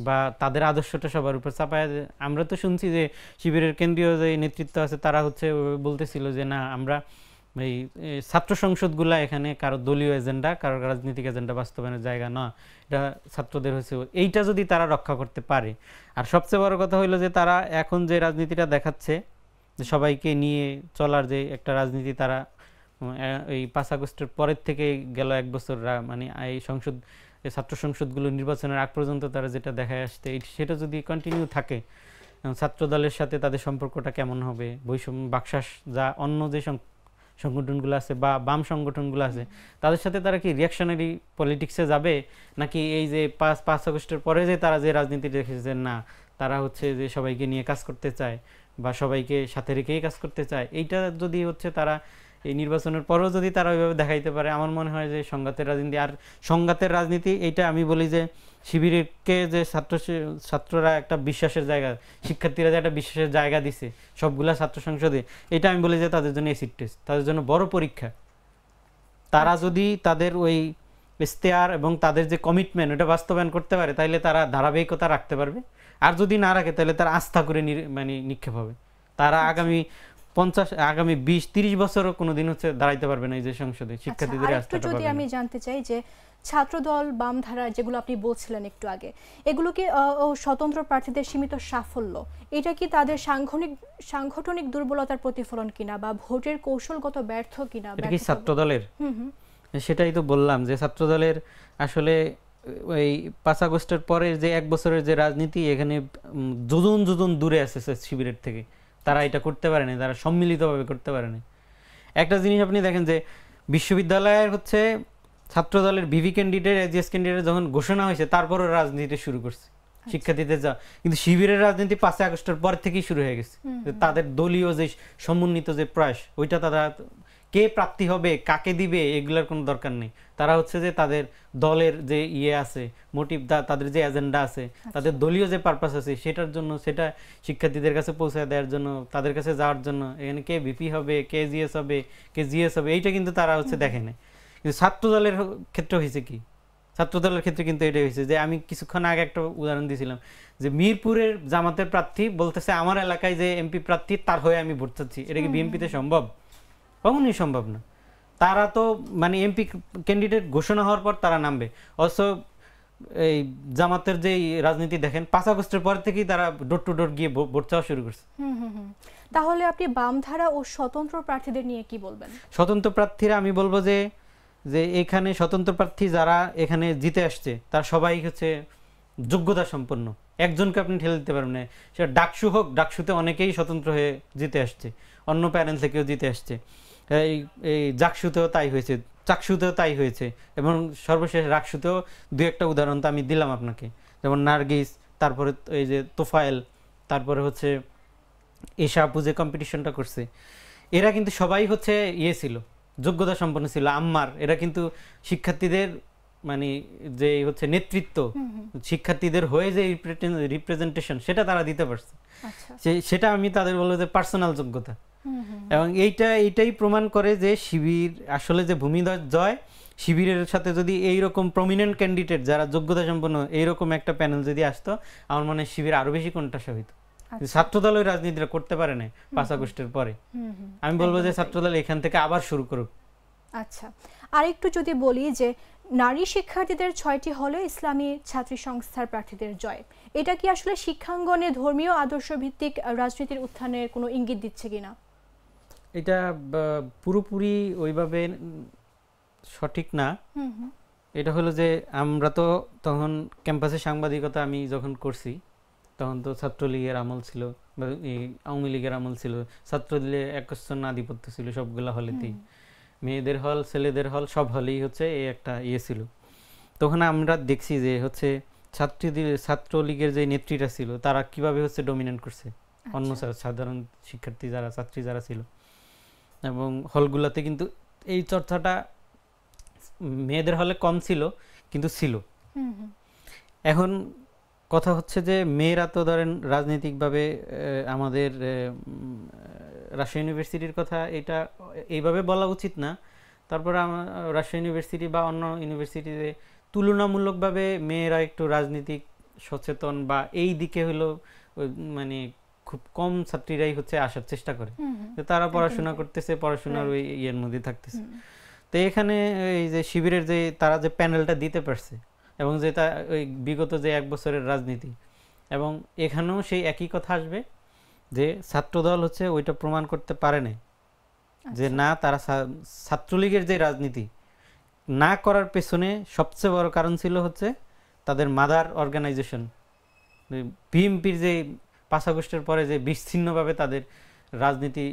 বা তাদের আদর্শটা সবার উপর চাপায়। আমরা তো শুনছি যে শিবিরের কেন্দ্রীয় যে নেতৃত্ব আছে তারা হচ্ছে বলতেছিল যে না, আমরা এই ছাত্র সংসদগুলা এখানে কারো দলীয় এজেন্ডা, কারো রাজনৈতিক এজেন্ডা বাস্তবায়নের জায়গা না, এটা ছাত্রদের হচ্ছে। এইটা যদি তারা রক্ষা করতে পারে, আর সবচেয়ে বড় কথা হইলো যে তারা এখন যে রাজনীতিটা দেখাচ্ছে, যে সবাইকে নিয়ে চলার যে একটা রাজনীতি তারা এই 5 আগস্টের পরের থেকে গেল 1 বছর মানে এই ছাত্র সংসদগুলো নির্বাচনের আগ পর্যন্ত তারা যেটা দেখায় আসছে সেটা যদি কন্টিনিউ থাকে, ছাত্র দলের সাথে তাদের সম্পর্কটা কেমন হবে, বৈষম্য বাকশাস যা অন্য যে সংগঠনগুলো আছে বা বাম সংগঠনগুলো আছে তাদের সাথে তারা কি রিয়াকশনারি পলিটিক্সে যাবে, নাকি এই যে 5 আগস্টের পরে যে তারা যে রাজনীতি রেখেছে না তারা হচ্ছে যে সবাইকে নিয়ে কাজ করতে চায় বা সবাইকে সাথে রেখেই কাজ করতে চায়, এইটা যদি হচ্ছে তারা এই নির্বাচনের পরেও যদি তারা ওইভাবে দেখাইতে পারে, আমার মনে হয় যে সংঘাতের রাজনীতি আর সংঘাতের রাজনীতি এইটা আমি বলি যে শিবিরকে যে ছাত্ররা একটা বিশ্বাসের জায়গা, শিক্ষার্থীরা যে একটা বিশ্বাসের জায়গা দিছে সবগুলা ছাত্র সংসদে, এটা আমি বলি যে তাদের জন্য এসিড টেস্ট, তাদের জন্য বড় পরীক্ষা। তারা যদি তাদের ওই ইশতেহার এবং তাদের যে কমিটমেন্ট ওটা বাস্তবায়ন করতে পারে তাহলে তারা ধারাবাহিকতা রাখতে পারবে, আর যদি না রাখে তাহলে তারা আস্থা করে মানে নিক্ষেপ হবে। তারা আগামী 20-30 বছরও কোনোদিন হচ্ছে দাঁড়াইতে পারবে না এই যে সংসদে, শিক্ষার্থীদের আস্থাটা পাবে। যদি আমি জানতে চাই যে ছাত্রদল বামধারা যেগুলো আপনি বলছিলেন একটু আগে, এগুলো কি স্বতন্ত্র প্রার্থীদের সীমিত সাফল্য, এটা কি তাদের সাংগঠনিক দুর্বলতার প্রতিফলন কিনা বা ভোটের কৌশলগত ব্যর্থ কিনা? এটা কি ছাত্রদলের? সেটাই তো বললাম যে ছাত্রদলের আসলে ওই 5 আগস্টের পরে যে 1 বছরের যে রাজনীতি, এখানে যোজন দূরে আছে শিবিরের থেকে, তারা এটা করতে পারেনি, তারা সম্মিলিতভাবে করতে পারেনি। একটা জিনিস আপনি দেখেন যে বিশ্ববিদ্যালয়ের হচ্ছে ছাত্রদলের ভিভি ক্যান্ডিডেট, এজিএস ক্যান্ডিডেট যখন ঘোষণা হয়েছে তারপরও রাজনীতি শুরু করছে শিক্ষার্থীদের যা, কিন্তু শিবিরের রাজনীতি 5 আগস্টের পর থেকেই শুরু হয়ে গেছে। তাদের দলীয় যে সমন্বিত যে প্রয়াস, ওইটা তারা কে প্রার্থী হবে, কাকে দিবে, এগুলোর কোনো দরকার নেই। তারা হচ্ছে যে তাদের দলের যে আছে মোটিভ, তাদের যে এজেন্ডা আছে, তাদের দলীয় যে পারপাস আছে সেটার জন্য, সেটা শিক্ষার্থীদের কাছে পৌঁছে দেওয়ার জন্য, তাদের কাছে যাওয়ার জন্য, এখানে কে ভিপি হবে, কে জিএস হবে, কে জিএস হবে, এইটা কিন্তু তারা হচ্ছে দেখে নেয়। কিন্তু ছাত্র দলের ক্ষেত্রে হয়েছে কি, ছাত্র দলের ক্ষেত্রে কিন্তু এটাই হয়েছে যে আমি কিছুক্ষণ আগে একটা উদাহরণ দিয়েছিলাম যে মিরপুরের জামাতের প্রার্থী বলতেছে আমার এলাকায় যে এমপি প্রার্থী তার হয়ে আমি ভোট চাচ্ছি, এটা কি বিএনপিতে সম্ভব? কখনোই সম্ভব না। তারা তো মানে এমপি ক্যান্ডিডেট ঘোষণা হওয়ার পর তারা নামবে, অথচ এই জামাতের যে রাজনীতি দেখেন 5 আগস্টের পর থেকেই তারা ডোর টু ডোর গিয়ে ভোট চাওয়া শুরু করছে। তাহলে আপনি বামধারা ও স্বতন্ত্র প্রার্থীদের নিয়ে কি বলবেন? স্বতন্ত্র প্রার্থীরা আমি বলবো যে এখানে স্বতন্ত্র প্রার্থী যারা এখানে জিতে আসছে তারা সবাই হচ্ছে যোগ্যতা সম্পন্ন, একজনকে আপনি ঠেলে দিতে পারবেন না। সেটা ডাকসু হোক, ডাকসুতে অনেকেই স্বতন্ত্র হয়ে জিতে আসছে, অন্য প্যানেল থেকেও জিতে আসছে, এই জাকসুতেও তাই হয়েছে, চাকসুতেও তাই হয়েছে, এবং সর্বশেষ রাকসুতেও 2-1টা উদাহরণ তো আমি দিলাম আপনাকে, যেমন নার্গিস, তারপরে এই যে তোফায়েল, তারপরে হচ্ছে এশা আপু যে কম্পিটিশনটা করছে, এরা কিন্তু সবাই হচ্ছে ছিল, যোগ্যতা সম্পন্ন ছিল। আম্মার, এরা কিন্তু শিক্ষার্থীদের মানে যে হচ্ছে নেতৃত্ব, শিক্ষার্থীদের হয়ে যে রিপ্রেজেন্টেশন সেটা তারা দিতে পারছে, সেটা আমি তাদের বলবো যে পার্সোনাল যোগ্যতা। এবং এইটাই প্রমাণ করে যে শিবির আসলে যে ভূমিধর জয়, শিবিরের সাথে যদি এইরকম প্রমিনেন্ট ক্যান্ডিডেট যারা যোগ্যতা সম্পন্ন এইরকম একটা প্যানেল যদি আসতো, আমার মনে হয় শিবির আরো বেশি কোণঠাসা হইতো। ছাত্রদল ওই রাজনীতিটা করতে পারে না 5 আগস্টের পরে। আমি বলবো যে ছাত্রদল এখান থেকে আবার শুরু করুক। আচ্ছা, আর একটু যদি বলি যে নারী শিক্ষার্থীদের 6টি হলে ইসলামী ছাত্রী সংস্থার প্রার্থীদের জয়, এটা কি আসলে শিক্ষাঙ্গনে ধর্মীয় আদর্শ ভিত্তিক রাজনীতির উত্থানের কোনো ইঙ্গিত দিচ্ছে কিনা? এটা পুরোপুরি ওইভাবে সঠিক না। এটা হলো যে আমরা তো তখন ক্যাম্পাসে সাংবাদিকতা আমি যখন করছি তখন তো ছাত্রলীগের আমল ছিল, আওয়ামী লীগের আমল ছিল, ছাত্রলীগের একচ্ছন্ন আধিপত্য ছিল সবগুলা হলেতেই, মেয়েদের হল, ছেলেদের হল, সব হলেই হচ্ছে এই একটা ছিল। তখন আমরা দেখছি যে হচ্ছে ছাত্রলীগের যে নেত্রীরা ছিল তারা কিভাবে হচ্ছে ডমিনেন্ট করছে অন্য সাধারণ শিক্ষার্থী যারা, ছাত্রী যারা ছিল, এবং হলগুলোতে কিন্তু এই চর্চাটা মেয়েদের হলে কম ছিল কিন্তু ছিল। এখন কথা হচ্ছে যে মেয়েরা তো ধরেন রাজনৈতিকভাবে আমাদের রাজশাহী ইউনিভার্সিটির কথা এটা এইভাবে বলা উচিত না, তারপরে রাজশাহী ইউনিভার্সিটি বা অন্য ইউনিভার্সিটিতে তুলনামূলকভাবে মেয়েরা একটু রাজনীতিক সচেতন বা এই দিকে হলো মানে খুব কম ছাত্রীরাই হচ্ছে আসার চেষ্টা করে, তারা পড়াশোনা করতেছে, পড়াশোনার ওই ইয়ের মধ্যে থাকতেছে। তো এখানে এই যে শিবিরের যে তারা যে প্যানেলটা দিতে পারছে এবং যে ওই বিগত যে 1 বছরের রাজনীতি, এবং এখানেও সেই একই কথা আসবে যে ছাত্রদল হচ্ছে ওইটা প্রমাণ করতে পারে না যে না তারা ছাত্রলীগের যে রাজনীতি না করার পেছনে সবচেয়ে বড় কারণ ছিল হচ্ছে তাদের মাদার অর্গানাইজেশন বিএনপির যে 5 আগস্টের পরে যে বিচ্ছিন্নভাবে তাদের রাজনীতি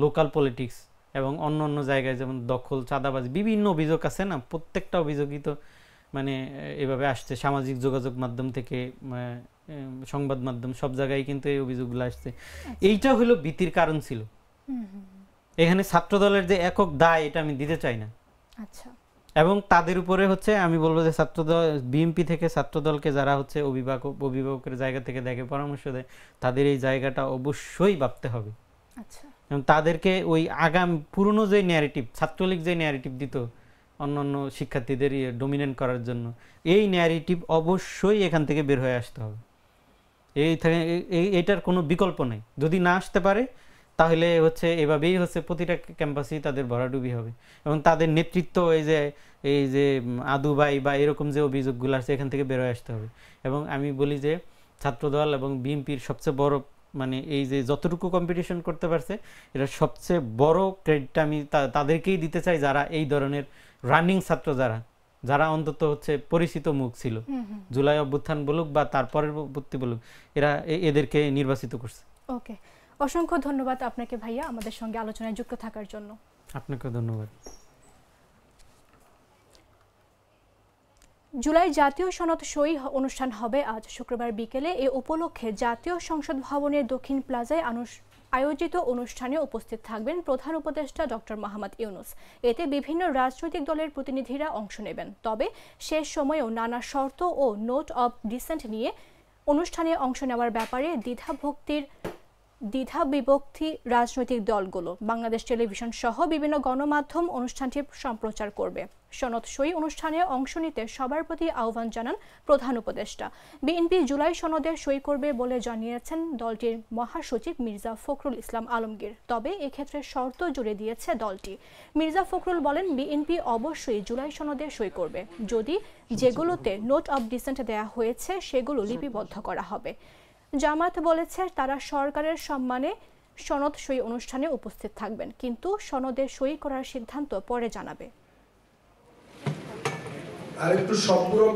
লোকাল পলিটিক্স এবং অন্য অন্য জায়গায় যেমন দখল চাঁদাবাজি বিভিন্ন অভিযোগ আছে না, প্রত্যেকটা অভিযোগই তো মানে এভাবে আসছে সামাজিক যোগাযোগ মাধ্যম থেকে সংবাদ মাধ্যম সব জায়গায় কিন্তু এই অভিযোগগুলো আসছে। এইটা হলো ভীতির কারণ ছিল। এখানে ছাত্রদলের যে একক দায় এটা আমি দিতে চাই না। আচ্ছা, এবং তাদের উপরে হচ্ছে আমি বলবো যে ছাত্রদল বিএনপি থেকে ছাত্রদলকে যারা হচ্ছে অভিভাবকের জায়গা থেকে দেখে পরামর্শ দেয় তাদের এই জায়গাটা অবশ্যই ভাবতে হবে। আচ্ছা, এবং তাদেরকে ওই আগামী পুরনো যে ন্যারেটিভ ছাত্রলীগ যে ন্যারেটিভ দিত অন্যান্য শিক্ষার্থীদের ডমিনেন্ট করার জন্য, এই ন্যারেটিভ অবশ্যই এখান থেকে বের হয়ে আসতে হবে। এইটার কোনো বিকল্প নেই। যদি না আসতে পারে তাহলে হচ্ছে এভাবেই হচ্ছে প্রতিটা ক্যাম্পাসেই তাদের ভরাডুবি হবে। এবং তাদের নেতৃত্ব এই যে আদু ভাই বা এরকম যে অভিযোগগুলো আছে এখান থেকে বের হয়ে আসতে হবে। এবং আমি বলি যে ছাত্রদল এবং বিএনপির সবচেয়ে বড় মানে এই যে যতটুকু কম্পিটিশন করতে পারছে এটা সবচেয়ে বড় ক্রেডিটটা আমি তাদেরকেই দিতে চাই, যারা এই ধরনের রানিং ছাত্র যারা অন্তত হচ্ছে পরিচিত মুখ ছিল, জুলাই অভ্যুত্থান বলুক বা তার পরবর্তী বলুক, এদেরকে নির্বাচিত করছে। ওকে, অসংখ্য ধন্যবাদ আপনাকে ভাইয়া আমাদের সঙ্গে আলোচনায় যুক্ত থাকার জন্য। আপনাকে ধন্যবাদ। জুলাই জাতীয় সনদ সই অনুষ্ঠান হবে আজ শুক্রবার বিকেলে। এ উপলক্ষে জাতীয় সংসদ ভবনের দক্ষিণ প্লাজায় আয়োজিত অনুষ্ঠানে উপস্থিত থাকবেন প্রধান উপদেষ্টা ডক্টর মোহাম্মদ ইউনূস। এতে বিভিন্ন রাজনৈতিক দলের প্রতিনিধিরা অংশ নেবেন। তবে শেষ সময়েও নানা শর্ত ও নোট অব ডিসেন্ট নিয়ে অনুষ্ঠানে অংশ নেওয়ার ব্যাপারে দ্বিধাবিভক্তি রাজনৈতিক দলগুলো। বাংলাদেশ টেলিভিশন সহ বিভিন্ন গণমাধ্যম অনুষ্ঠানটি সম্প্রচার করবে। সনদ সই অনুষ্ঠানে অংশ নিতে সবার প্রতি আহ্বান জানান প্রধান উপদেষ্টা। বিএনপি জুলাই সনদে সই করবে বলে জানিয়েছেন দলটির মহাসচিব মির্জা ফখরুল ইসলাম আলমগীর। তবে এক্ষেত্রে শর্ত জুড়ে দিয়েছে দলটি। মির্জা ফখরুল বলেন, বিএনপি অবশ্যই জুলাই সনদে সই করবে যদি যেগুলোতে নোট অব ডিসেন্ট দেয়া হয়েছে সেগুলো লিপিবদ্ধ করা হবে। জামাত বলেছে তারা সরকারের সম্মানে সনদ সই অনুষ্ঠানে উপস্থিত থাকবেন, কিন্তু সনদে সই করার সিদ্ধান্ত পরে জানাবে। আরেকটু সম্পূরক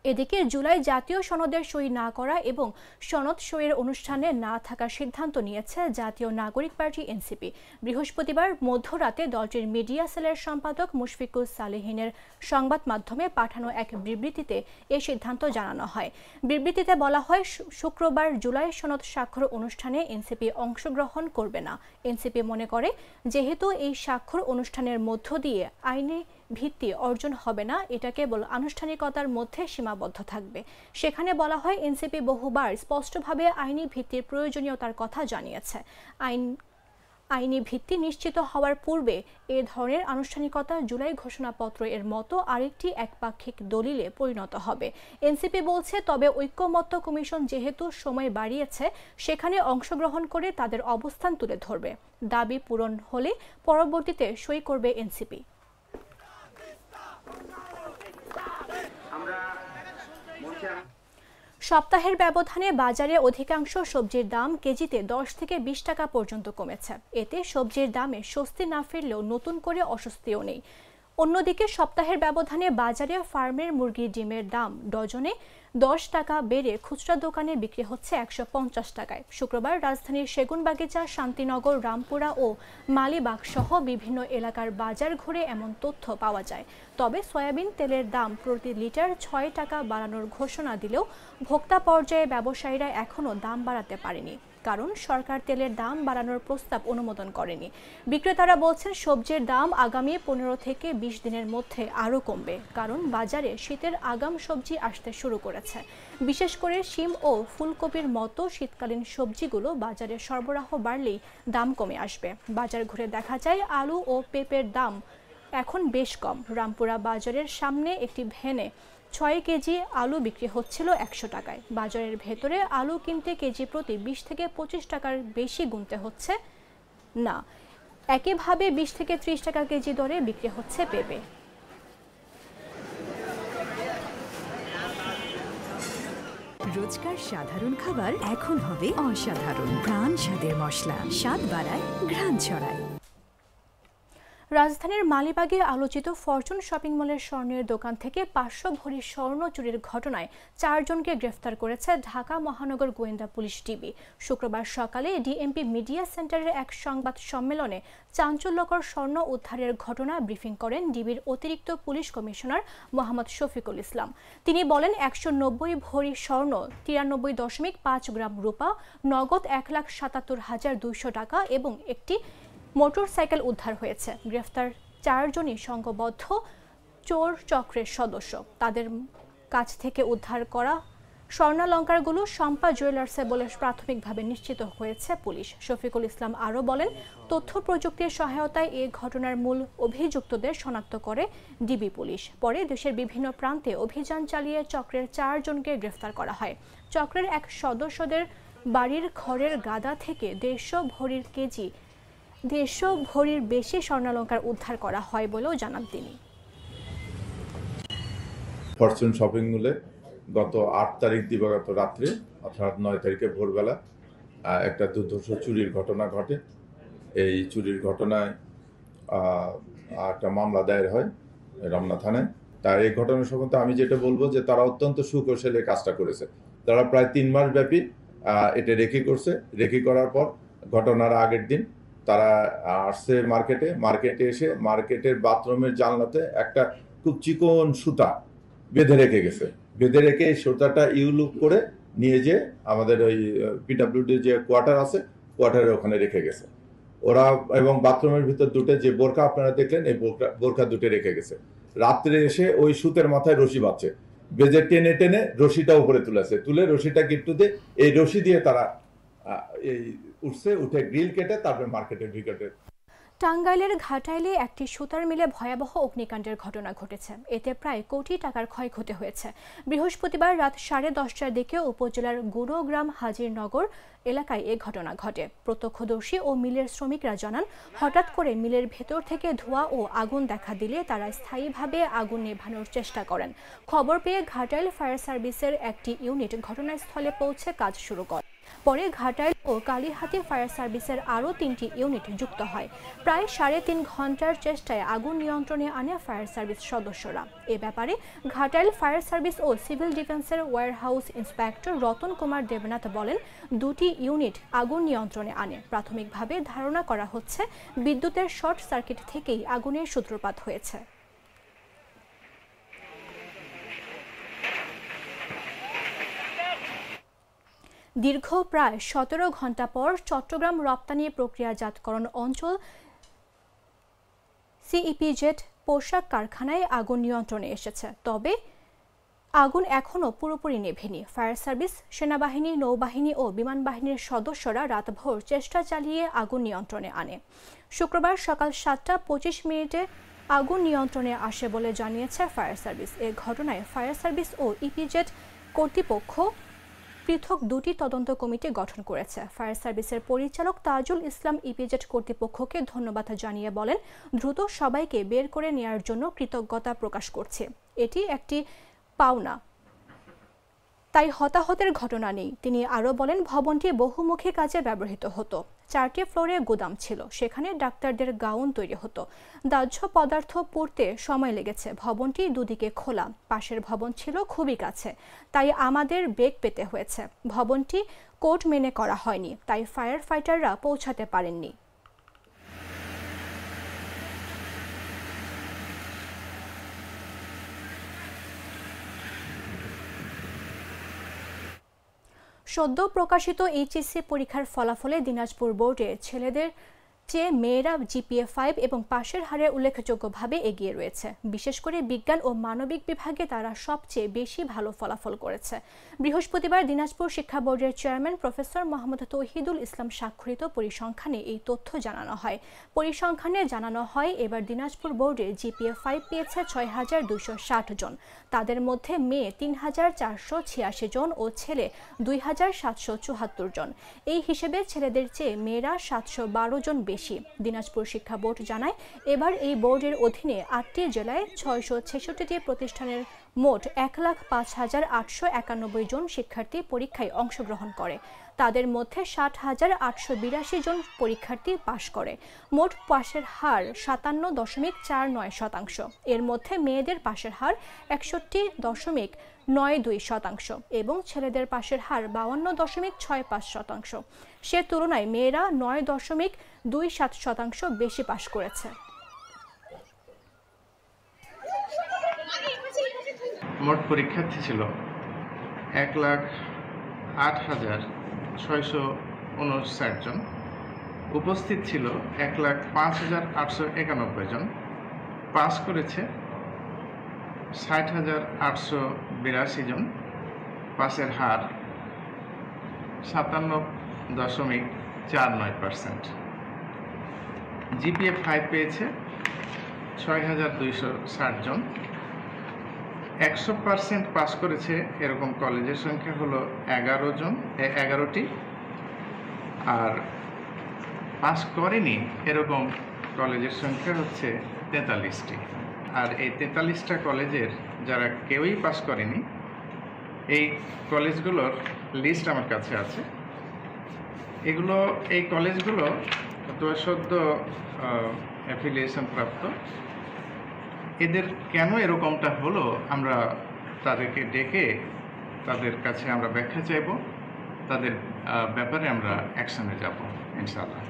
এদিকে জুলাই জাতীয় সনদের সই না করা এবং সনদ সইয়ের অনুষ্ঠানে না থাকার সিদ্ধান্ত নিয়েছে জাতীয় নাগরিক পার্টি এনসিপি। বৃহস্পতিবার মধ্যরাতে দলটির মিডিয়া সেলের সম্পাদক মুশফিকুর সালেহিনের সংবাদ মাধ্যমে পাঠানো এক বিবৃতিতে এ সিদ্ধান্ত জানানো হয়। বিবৃতিতে বলা হয়, শুক্রবার জুলাই সনদ স্বাক্ষর অনুষ্ঠানে এনসিপি অংশগ্রহণ করবে না। এনসিপি মনে করে যেহেতু এই স্বাক্ষর অনুষ্ঠানের মধ্য দিয়ে আইনি ভিত্তি অর্জন হবে না, এটা কেবল আনুষ্ঠানিকতার মধ্যে সীমাবদ্ধ থাকবে। সেখানে বলা হয়, এনসিপি বহুবার স্পষ্টভাবে আইনি ভিত্তির প্রয়োজনীয়তার কথা জানিয়েছে। আইনি ভিত্তি নিশ্চিত হওয়ার পূর্বে এ ধরনের আনুষ্ঠানিকতা জুলাই ঘোষণাপত্র এর মতো আরেকটি একপাক্ষিক দলিলে পরিণত হবে। এনসিপি বলছে, তবে ঐক্যমত্য কমিশন যেহেতু সময় বাড়িয়েছে, সেখানে অংশগ্রহণ করে তাদের অবস্থান তুলে ধরবে। দাবি পূরণ হলে পরবর্তীতে সই করবে এনসিপি। সপ্তাহের ব্যবধানে বাজারে অধিকাংশ সবজির দাম কেজিতে 10 থেকে 20 টাকা পর্যন্ত কমেছে। এতে সবজির দামে স্বস্তি না ফিরলেও নতুন করে অস্বস্তিও নেই। অন্যদিকে সপ্তাহের ব্যবধানে বাজারে ফার্মের মুরগির ডিমের দাম ডজনে 10 টাকা বেড়ে খুচরা দোকানে বিক্রি হচ্ছে 150 টাকায়। শুক্রবার রাজধানীর সেগুনবাগিচা, শান্তিনগর, রামপুরা ও মালিবাগ সহ বিভিন্ন এলাকার বাজার ঘুরে এমন তথ্য পাওয়া যায়। তবে সয়াবিন তেলের দাম প্রতি লিটার 6 টাকা বাড়ানোর ঘোষণা দিলেও ভোক্তা পর্যায়ে ব্যবসায়ীরা এখনও দাম বাড়াতে পারেনি, কারণ সরকার তেলের দাম বাড়ানোর প্রস্তাব অনুমোদন করেনি। বিক্রেতারা বলছেন, সবজির দাম আগামী 15 থেকে 20 দিনের মধ্যে আরও কমবে, কারণ বাজারে শীতের আগাম সবজি আসতে শুরু করেছে। বিশেষ করে শিম ও ফুলকপির মতো শীতকালীন সবজিগুলো বাজারে সরবরাহ বাড়লেই দাম কমে আসবে। বাজার ঘুরে দেখা যায়, আলু ও পেঁপের দাম এখন বেশ কম। রামপুরা বাজারের সামনে একটি ভ্যানে 6 কেজি আলু বিক্রি হচ্ছিল 100 টাকায়। বাজারের ভেতরে আলু কিনতে কেজি প্রতি 20 থেকে 25 টাকার বেশি গুনতে হচ্ছে না। একইভাবে 20 থেকে 30 টাকা কেজি দরে বিক্রি হচ্ছে পেঁপে। রোজকার সাধারণ খাবার এখন হবে অসাধারণ। প্রাণ স্বাদের মশলা, স্বাদ বাড়ায়, ঘ্রাণ ছড়ায়। রাজধানীর মালিবাগে আলোচিত ফরচুন শপিং মলের স্বর্ণের দোকান থেকে 500 ভরি স্বর্ণ চুরির ঘটনায় 4 জনকে গ্রেফতার করেছে ঢাকা মহানগর গোয়েন্দা পুলিশ ডিবি। শুক্রবার সকালে ডিএমপি মিডিয়া সেন্টারের এক সংবাদ সম্মেলনে চাঞ্চল্যকর স্বর্ণ উদ্ধারের ঘটনা ব্রিফিং করেন ডিবির অতিরিক্ত পুলিশ কমিশনার মোহাম্মদ শফিকুল ইসলাম। তিনি বলেন, 190 ভরি স্বর্ণ, 93.5 গ্রাম রূপা, নগদ 1,77,200 টাকা এবং একটি মোটরসাইকেল উদ্ধার হয়েছে। গ্রেফতার 4 জনই সংঘবদ্ধ চোর চক্রের সদস্য। তাদের কাছ থেকে উদ্ধার করা স্বর্ণালংকারগুলো শম্পা জুয়েলার্সে বলে প্রাথমিকভাবে নিশ্চিত হয়েছে পুলিশ। শফিকুল ইসলাম আরও বলেন, তথ্য প্রযুক্তির সহায়তায় এই ঘটনার মূল অভিযুক্তদের শনাক্ত করে ডিবি পুলিশ। পরে দেশের বিভিন্ন প্রান্তে অভিযান চালিয়ে চক্রের 4 জনকে গ্রেফতার করা হয়। চক্রের এক সদস্যদের বাড়ির খড়ের গাদা থেকে 150 ভরির বেশি স্বর্ণালংকার উদ্ধার করা হয় বলেও জানান তিনি। ফরচুন শপিং মলে গত 8 তারিখ দিবাগত রাত্রে অর্থাৎ 9 তারিখে ভোরবেলা একটা দুর্ধর্ষ চুরির ঘটনা ঘটে। এই চুরির ঘটনায় একটা মামলা দায়ের হয় রমনা থানায়। তাই এই ঘটনা সম্বন্ধে আমি যেটা বলবো যে তারা অত্যন্ত সুকৌশলে কাজটা করেছে। তারা প্রায় 3 মাস ব্যাপী এটা রেকি করার পর ঘটনার আগের দিন তারা আসছে মার্কেটে এসে মার্কেটের বাথরুমের জানলাতে একটা খুব চিকন সুতা বেঁধে রেখে এই সুতাটা ইউলুপ করে নিয়ে যে আমাদের ওই পিডব্লিউডি যে কোয়ার্টার আছে কোয়ার্টারে ওখানে রেখে গেছে ওরা। এবং বাথরুমের ভিতর দুটো যে বোরকা আপনারা দেখলেন, এই বোরকা দুটো রেখে গেছে। রাত্রে এসে ওই সুতের মাথায় রশি বাঁধছে, বেজে টেনে রশিটা উপরে তুলে রশিটা গিট্টু দিয়ে এই রশি দিয়ে তারা এই উঠে গ্রিল কেটে তারপরে মার্কেটের ভিতরে। টাঙ্গাইলের ঘাটাইলে একটি সুতার মিলে ভয়াবহ অগ্নিকাণ্ডের ঘটনা ঘটেছে। এতে প্রায় কোটি টাকার ক্ষয়ক্ষতি হয়েছে। বৃহস্পতিবার রাত 10:30টার দিকে উপজেলার গুরুগ্রাম হাজিরনগর এলাকায় এ ঘটনা ঘটে। প্রত্যক্ষদর্শী ও মিলের শ্রমিকরা জানান, হঠাৎ করে মিলের ভেতর থেকে ধোঁয়া ও আগুন দেখা দিলে তারা স্থায়ীভাবে আগুন নেভানোর চেষ্টা করেন। খবর পেয়ে ঘাটাইল ফায়ার সার্ভিসের একটি ইউনিট ঘটনাস্থলে পৌঁছে কাজ শুরু করে। পরে ঘাটাইল ও কালীহাতি ফায়ার সার্ভিসের আরও 3টি ইউনিট যুক্ত হয়। প্রায় 3.5 ঘন্টার চেষ্টায় আগুন নিয়ন্ত্রণে আনে ফায়ার সার্ভিস সদস্যরা। এ ব্যাপারে ঘাটাইল ফায়ার সার্ভিস ও সিভিল ডিফেন্সের ওয়্যারহাউস ইন্সপেক্টর রতন কুমার দেবনাথ বলেন, 2টি ইউনিট আগুন নিয়ন্ত্রণে আনে। প্রাথমিকভাবে ধারণা করা হচ্ছে বিদ্যুতের শর্ট সার্কিট থেকেই আগুনের সূত্রপাত হয়েছে। দীর্ঘ প্রায় 17 ঘন্টা পর চট্টগ্রাম রপ্তানি প্রক্রিয়াজাতকরণ অঞ্চল সিইপিজেড পোশাক কারখানায় আগুন নিয়ন্ত্রণে এসেছে। তবে আগুন এখনও পুরোপুরি নেভেনি। ফায়ার সার্ভিস, সেনাবাহিনী, নৌবাহিনী ও বিমান বাহিনীর সদস্যরা রাতভর চেষ্টা চালিয়ে আগুন নিয়ন্ত্রণে আনে। শুক্রবার সকাল 7:25 আগুন নিয়ন্ত্রণে আসে বলে জানিয়েছে ফায়ার সার্ভিস। এ ঘটনায় ফায়ার সার্ভিস ও ইপিজেড কর্তৃপক্ষ পৃথক 2টি তদন্ত কমিটি গঠন করেছে। ফায়ার সার্ভিসের পরিচালক তাজুল ইসলাম ইপিজেড কর্তৃপক্ষকে ধন্যবাদ জানিয়ে বলেন, দ্রুত সবাইকে বের করে নেওয়ার জন্য কৃতজ্ঞতা প্রকাশ করছে। এটি একটি পাওনা, তাই হতাহতের ঘটনা নেই। তিনি আরও বলেন, ভবনটি বহুমুখী কাজে ব্যবহৃত হতো। 4টি ফ্লোরে গুদাম ছিল, সেখানে ডাক্তারদের গাউন তৈরি হতো। দাহ্য পদার্থ পুড়তে সময় লেগেছে। ভবনটি দুদিকে খোলা, পাশের ভবন ছিল খুবই কাছে, তাই আমাদের বেগ পেতে হয়েছে। ভবনটি কোড মেনে করা হয়নি, তাই ফায়ার ফাইটাররা পৌঁছাতে পারেননি। সদ্য প্রকাশিত এইচএসসি পরীক্ষার ফলাফলে দিনাজপুর বোর্ডে ছেলেদের চেয়ে মেয়েরা জিপিএ 5 এবং পাশের হারে উল্লেখযোগ্যভাবে এগিয়ে রয়েছে। বিশেষ করে বিজ্ঞান ও মানবিক বিভাগে তারা সবচেয়ে বেশি ভালো ফলাফল করেছে। বৃহস্পতিবার দিনাজপুর শিক্ষা বোর্ডের চেয়ারম্যান প্রফেসর মোহাম্মদ তৌহিদুল ইসলাম স্বাক্ষরিত পরিসংখ্যানে এই তথ্য জানানো হয়। পরিসংখ্যানে জানানো হয়, এবার দিনাজপুর বোর্ডে জিপিএ 5 পেয়েছে 6260 জন। তাদের মধ্যে মেয়ে 3486 জন ও ছেলে 2774 জন। এই হিসেবে ছেলেদের চেয়ে মেয়েরা 712 জন বেশি বেশি। দিনাজপুর শিক্ষা বোর্ড জানায়, এবার এই বোর্ডের অধীনে ৮টি জেলায় ৬৬৬টি প্রতিষ্ঠানের মোট ১,০৫,৮৯১ জন শিক্ষার্থী পরীক্ষায় অংশগ্রহণ করে। তাদের মধ্যে ৬০,৮৮২ জন পরীক্ষার্থী পাশ করে। মোট পাশের হার ৫৭.৪৯%। এর মধ্যে মেয়েদের পাশের হার ৬১.৯২% এবং ছেলেদের পাশের হার ৫২.৬৫%। সে তুলনায় মেয়েরা ৯.২৭% বেশি পাশ করেছে। মোট পরীক্ষার্থী ছিল ১,০৮,৬৫৯ জন। উপস্থিত ছিল ১,০৫,৮৯১ জন। পাস করেছে ৬০,৮৮২ জন। পাসের হার ৫৭.৪৯%। জিপিএ 5 পেয়েছে ৬,২৬০ জন। ১০০% পাস করেছে এরকম কলেজের সংখ্যা হলো ১১টি, আর পাস করেনি এরকম কলেজের সংখ্যা হচ্ছে ৪৩টি। আর এই ৪৩টা কলেজের যারা কেউই পাস করেনি, এই কলেজগুলোর লিস্ট আমার কাছে আছে। এই কলেজগুলো সদ্য অ্যাফিলিয়েশন প্রাপ্ত। এদের কেন এরকমটা হলো, আমরা তাদেরকে ডেকে তাদের কাছে আমরা ব্যাখ্যা চাইব, তাদের ব্যাপারে আমরা অ্যাকশনে যাব ইনশাআল্লাহ।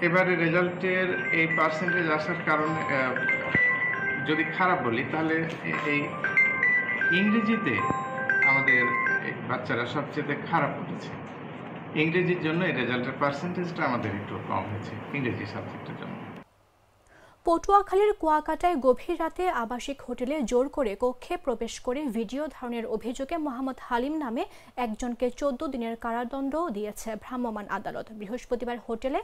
এবারে রেজাল্টের এই পার্সেন্টেজ আসার কারণে যদি খারাপ বলি, তাহলে এই ইংরেজিতে আমাদের বাচ্চারা সবচেয়ে খারাপ করেছে। ইংরেজির জন্য এই রেজাল্টের পার্সেন্টেজটা আমাদের একটু কম হয়েছে ইংরেজি সাবজেক্টের জন্য। পটুয়াখালীর কুয়াকাটায় গভীর রাতে আবাসিক হোটেলে জোর করে কক্ষে প্রবেশ করে ভিডিও ধারণের অভিযোগে মোহাম্মদ হালিম নামে একজনকে ১৪ দিনের কারাদণ্ড দিয়েছে ভ্রাম্যমাণ আদালত। বৃহস্পতিবার হোটেলে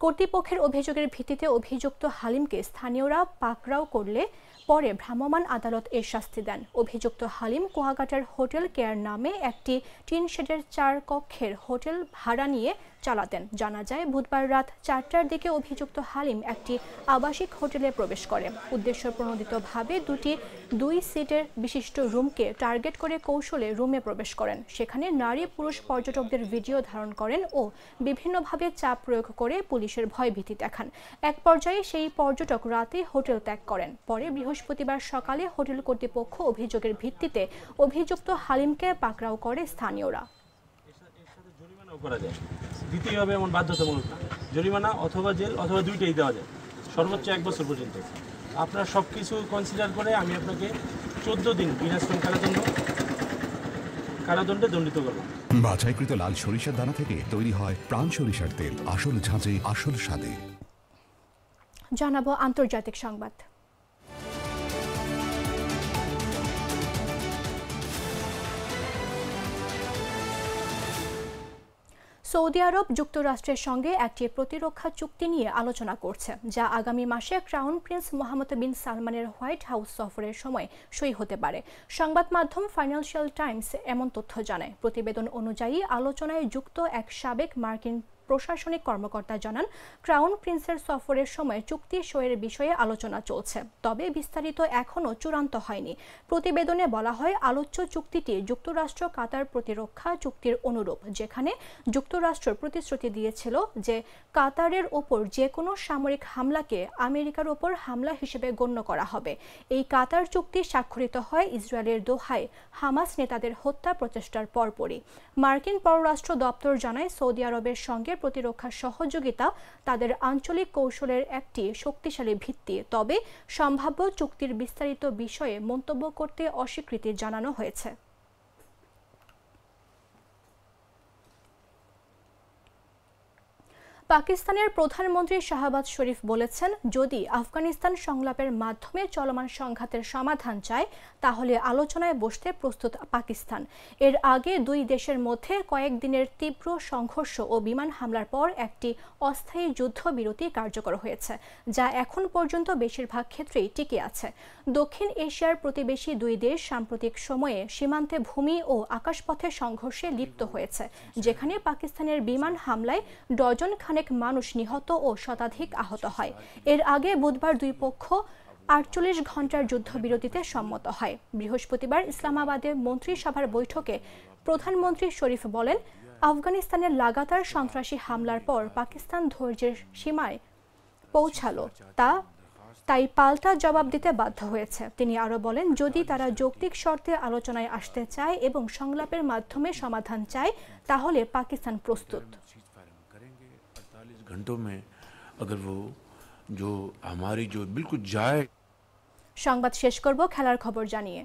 কর্তৃপক্ষের অভিযোগের ভিত্তিতে অভিযুক্ত হালিমকে স্থানীয়রা পাকড়াও করলে পরে ভ্রাম্যমাণ আদালত এর শাস্তি দেন। অভিযুক্ত হালিম কুয়াকাটার হোটেল কেয়ার নামে একটি টিন শেডের ৪ কক্ষের হোটেল ভাড়া নিয়ে চালাতেন। জানা যায়, বুধবার রাত ৪টার দিকে অভিযুক্ত হালিম একটি আবাসিক হোটেলে প্রবেশ করে উদ্দেশ্যপ্রণোদিতভাবে ২ সিটের বিশিষ্ট রুমকে টার্গেট করে কৌশলে রুমে প্রবেশ করেন। সেখানে নারী পুরুষ পর্যটকদের ভিডিও ধারণ করেন ও বিভিন্নভাবে চাপ প্রয়োগ করে পুলিশের ভয়ভীতি দেখান। এক পর্যায়ে সেই পর্যটক রাতে হোটেল ত্যাগ করেন। পরে বৃহস্পতিবার সকালে হোটেল কর্তৃপক্ষ অভিযোগের ভিত্তিতে অভিযুক্ত হালিমকে পাকড়াও করে স্থানীয়রা। দিতেই হবে এমন বাধ্যতামূলক না, জরিমানা অথবা জেল অথবা দুইটাই দেওয়া যায়, সর্বোচ্চ ১ বছর পর্যন্ত। আপনার সব কিছু কনসিডার করে আমি আপনাকে ১৪ দিন বিনাশ্রম কারাদণ্ডে দণ্ডিত করলাম। বাছাইকৃত লাল সরিষার দানা থেকে তৈরি হয় প্রাণ সরিষার তেল, আসল ঝাঁঝে আসল স্বাদে। জানাবো আন্তর্জাতিক সংবাদ। সৌদি আরব যুক্তরাষ্ট্রের সঙ্গে একটি প্রতিরক্ষা চুক্তি নিয়ে আলোচনা করছে, যা আগামী মাসে ক্রাউন প্রিন্স মোহাম্মদ বিন সালমানের হোয়াইট হাউস সফরের সময় সই হতে পারে। সংবাদ মাধ্যম ফাইন্যান্সিয়াল টাইমস এমন তথ্য জানায়। প্রতিবেদন অনুযায়ী আলোচনায় যুক্ত এক সাবেক মার্কিন প্রশাসনিক কর্মকর্তা জানান, ক্রাউন প্রিন্সের সফরের সময় চুক্তি সইয়ের বিষয়ে আলোচনা চলছে, তবে বিস্তারিত এখনও চূড়ান্ত হয়নি। প্রতিবেদনে বলা হয়, আলোচ্য চুক্তিটি যুক্তরাষ্ট্র কাতার প্রতিরক্ষা চুক্তির অনুরূপ, যেখানে যুক্তরাষ্ট্র প্রতিশ্রুতি দিয়েছিল যে কাতারের ওপর যে কোনো সামরিক হামলাকে আমেরিকার ওপর হামলা হিসেবে গণ্য করা হবে। এই কাতার চুক্তি স্বাক্ষরিত হয় ইসরায়েলের দোহায় হামাস নেতাদের হত্যা প্রচেষ্টার পরপরই। মার্কিন পররাষ্ট্র দপ্তর জানায়, সৌদি আরবের সঙ্গে প্রতিরক্ষা সহযোগিতা তাদের আঞ্চলিক কৌশলের একটি শক্তিশালী ভিত্তি, তবে সম্ভাব্য চুক্তির বিস্তারিত বিষয়ে মন্তব্য করতে অস্বীকৃতি জানানো হয়েছে। পাকিস্তানের প্রধানমন্ত্রী শাহবাজ শরীফ বলেছেন, যদি আফগানিস্তান সংলাপের মাধ্যমে চলমান সংঘাতের সমাধান চায় তাহলে আলোচনায় বসতে প্রস্তুত পাকিস্তান। এর আগে দুই দেশের মধ্যে কয়েকদিনের তীব্র সংঘর্ষ ও বিমান হামলার পর একটি অস্থায়ী যুদ্ধবিরতি কার্যকর হয়েছে, যা এখন পর্যন্ত বেশিরভাগ ক্ষেত্রেই টিকে আছে। দক্ষিণ এশিয়ার প্রতিবেশী দুই দেশ সাম্প্রতিক সময়ে সীমান্তে ভূমি ও আকাশপথে সংঘর্ষে লিপ্ত হয়েছে, যেখানে পাকিস্তানের বিমান হামলায় ডজন খানেক শতাধিক মানুষ নিহত ও শতাধিক আহত হয়। এর আগে বুধবার দুই পক্ষ ৪৮ ঘণ্টার যুদ্ধবিরতিতে সম্মত হয়। বৃহস্পতিবার ইসলামাবাদে মন্ত্রিসভার বৈঠকে প্রধানমন্ত্রী শরীফ বলেন, আফগানিস্তানের লাগাতার সন্ত্রাসী হামলার পর পাকিস্তান ধৈর্যের সীমায় পৌঁছালো, তাই পাল্টা জবাব দিতে বাধ্য হয়েছে। তিনি আরও বলেন, যদি তারা যৌক্তিক শর্তে আলোচনায় আসতে চায় এবং সংলাপের মাধ্যমে সমাধান চায় তাহলে পাকিস্তান প্রস্তুত। সংবাদ শেষ করব খেলার খবর জানিয়ে।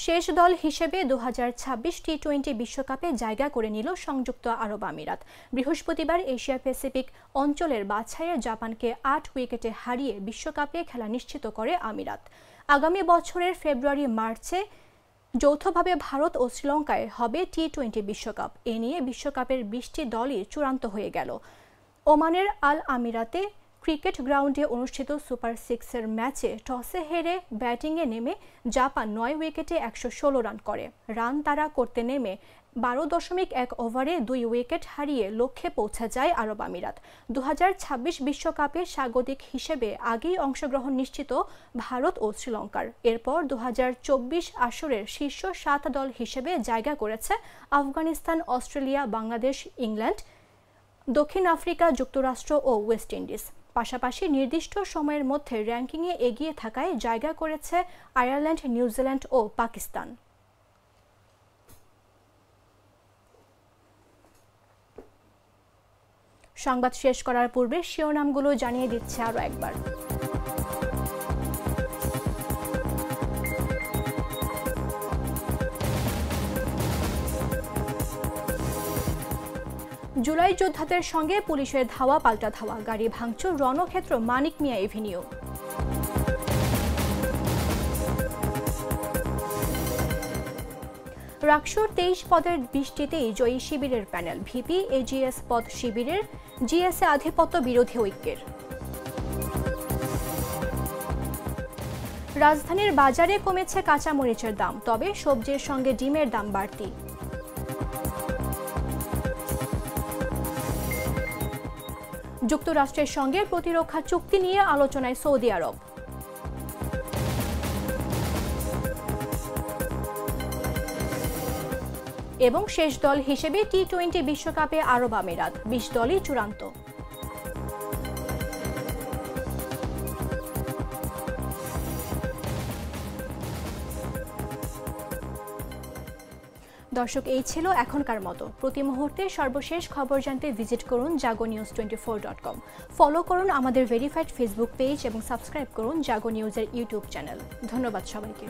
শেষ দল হিসেবে 2026 টি-20 বিশ্বকাপে জায়গা করে নিল সংযুক্ত আরব আমিরাত। বৃহস্পতিবার এশিয়া প্যাসিফিক অঞ্চলের বাছাইয়ে জাপানকে 8 উইকেটে হারিয়ে বিশ্বকাপে খেলা নিশ্চিত করে আমিরাত। আগামী বছরের ফেব্রুয়ারি-মার্চে যৌথভাবে ভারত ও শ্রীলঙ্কায় হবে টি-20 বিশ্বকাপ। এ নিয়ে বিশ্বকাপের 20টি দলই চূড়ান্ত হয়ে গেল। ওমানের আল আমিরাতে ক্রিকেট গ্রাউন্ডে অনুষ্ঠিত সুপার 6-এর ম্যাচে টসে হেরে ব্যাটিংয়ে নেমে জাপান 9 উইকেটে 116 রান করে। রান তাড়া করতে নেমে 12.1 ওভারে 2 উইকেট হারিয়ে লক্ষ্যে পৌঁছে যায় আরব আমিরাত। 2026 বিশ্বকাপে স্বাগতিক হিসেবে আগেই অংশগ্রহণ নিশ্চিত ভারত ও শ্রীলঙ্কার। এরপর 2024 আসরের শীর্ষ 7 দল হিসেবে জায়গা করেছে আফগানিস্তান, অস্ট্রেলিয়া, বাংলাদেশ, ইংল্যান্ড, দক্ষিণ আফ্রিকা, যুক্তরাষ্ট্র ও ওয়েস্ট ইন্ডিজ। পাশাপাশি নির্দিষ্ট সময়ের মধ্যে র্যাঙ্কিংয়ে এগিয়ে থাকায় জায়গা করেছে আয়ারল্যান্ড, নিউজিল্যান্ড ও পাকিস্তান। সংবাদ শেষ করার পূর্বে শিরোনামগুলো জানিয়ে দিচ্ছে আরও একবার। জুলাই যোদ্ধাদের সঙ্গে পুলিশের ধাওয়া পাল্টা ধাওয়া, গাড়ি ভাঙচুর রণক্ষেত্র মানিক মিয়া এভিনিউ। রাকসুর 23 পদের 20টিতেই জয়ী শিবিরের প্যানেল। ভিপি, এজিএস পদ শিবিরের, জিএসএ আধিপত্য বিরোধী ঐক্যের। রাজধানীর বাজারে কমেছে কাঁচামরিচের দাম, তবে সবজির সঙ্গে ডিমের দাম বাড়তি। যুক্তরাষ্ট্রের সঙ্গে প্রতিরক্ষা চুক্তি নিয়ে আলোচনায় সৌদি আরব। এবং শেষ দল হিসেবে টি-20 বিশ্বকাপে আরব আমিরাত, 20 দলই চূড়ান্ত। দর্শক, এই ছিল এখনকার মতো। প্রতি মুহূর্তে সর্বশেষ খবর জানতে ভিজিট করুন jagonews24.com। ফলো করুন আমাদের ভেরিফাইড ফেসবুক পেজ এবং সাবস্ক্রাইব করুন জাগো নিউজের ইউটিউব চ্যানেল। ধন্যবাদ সবাইকে।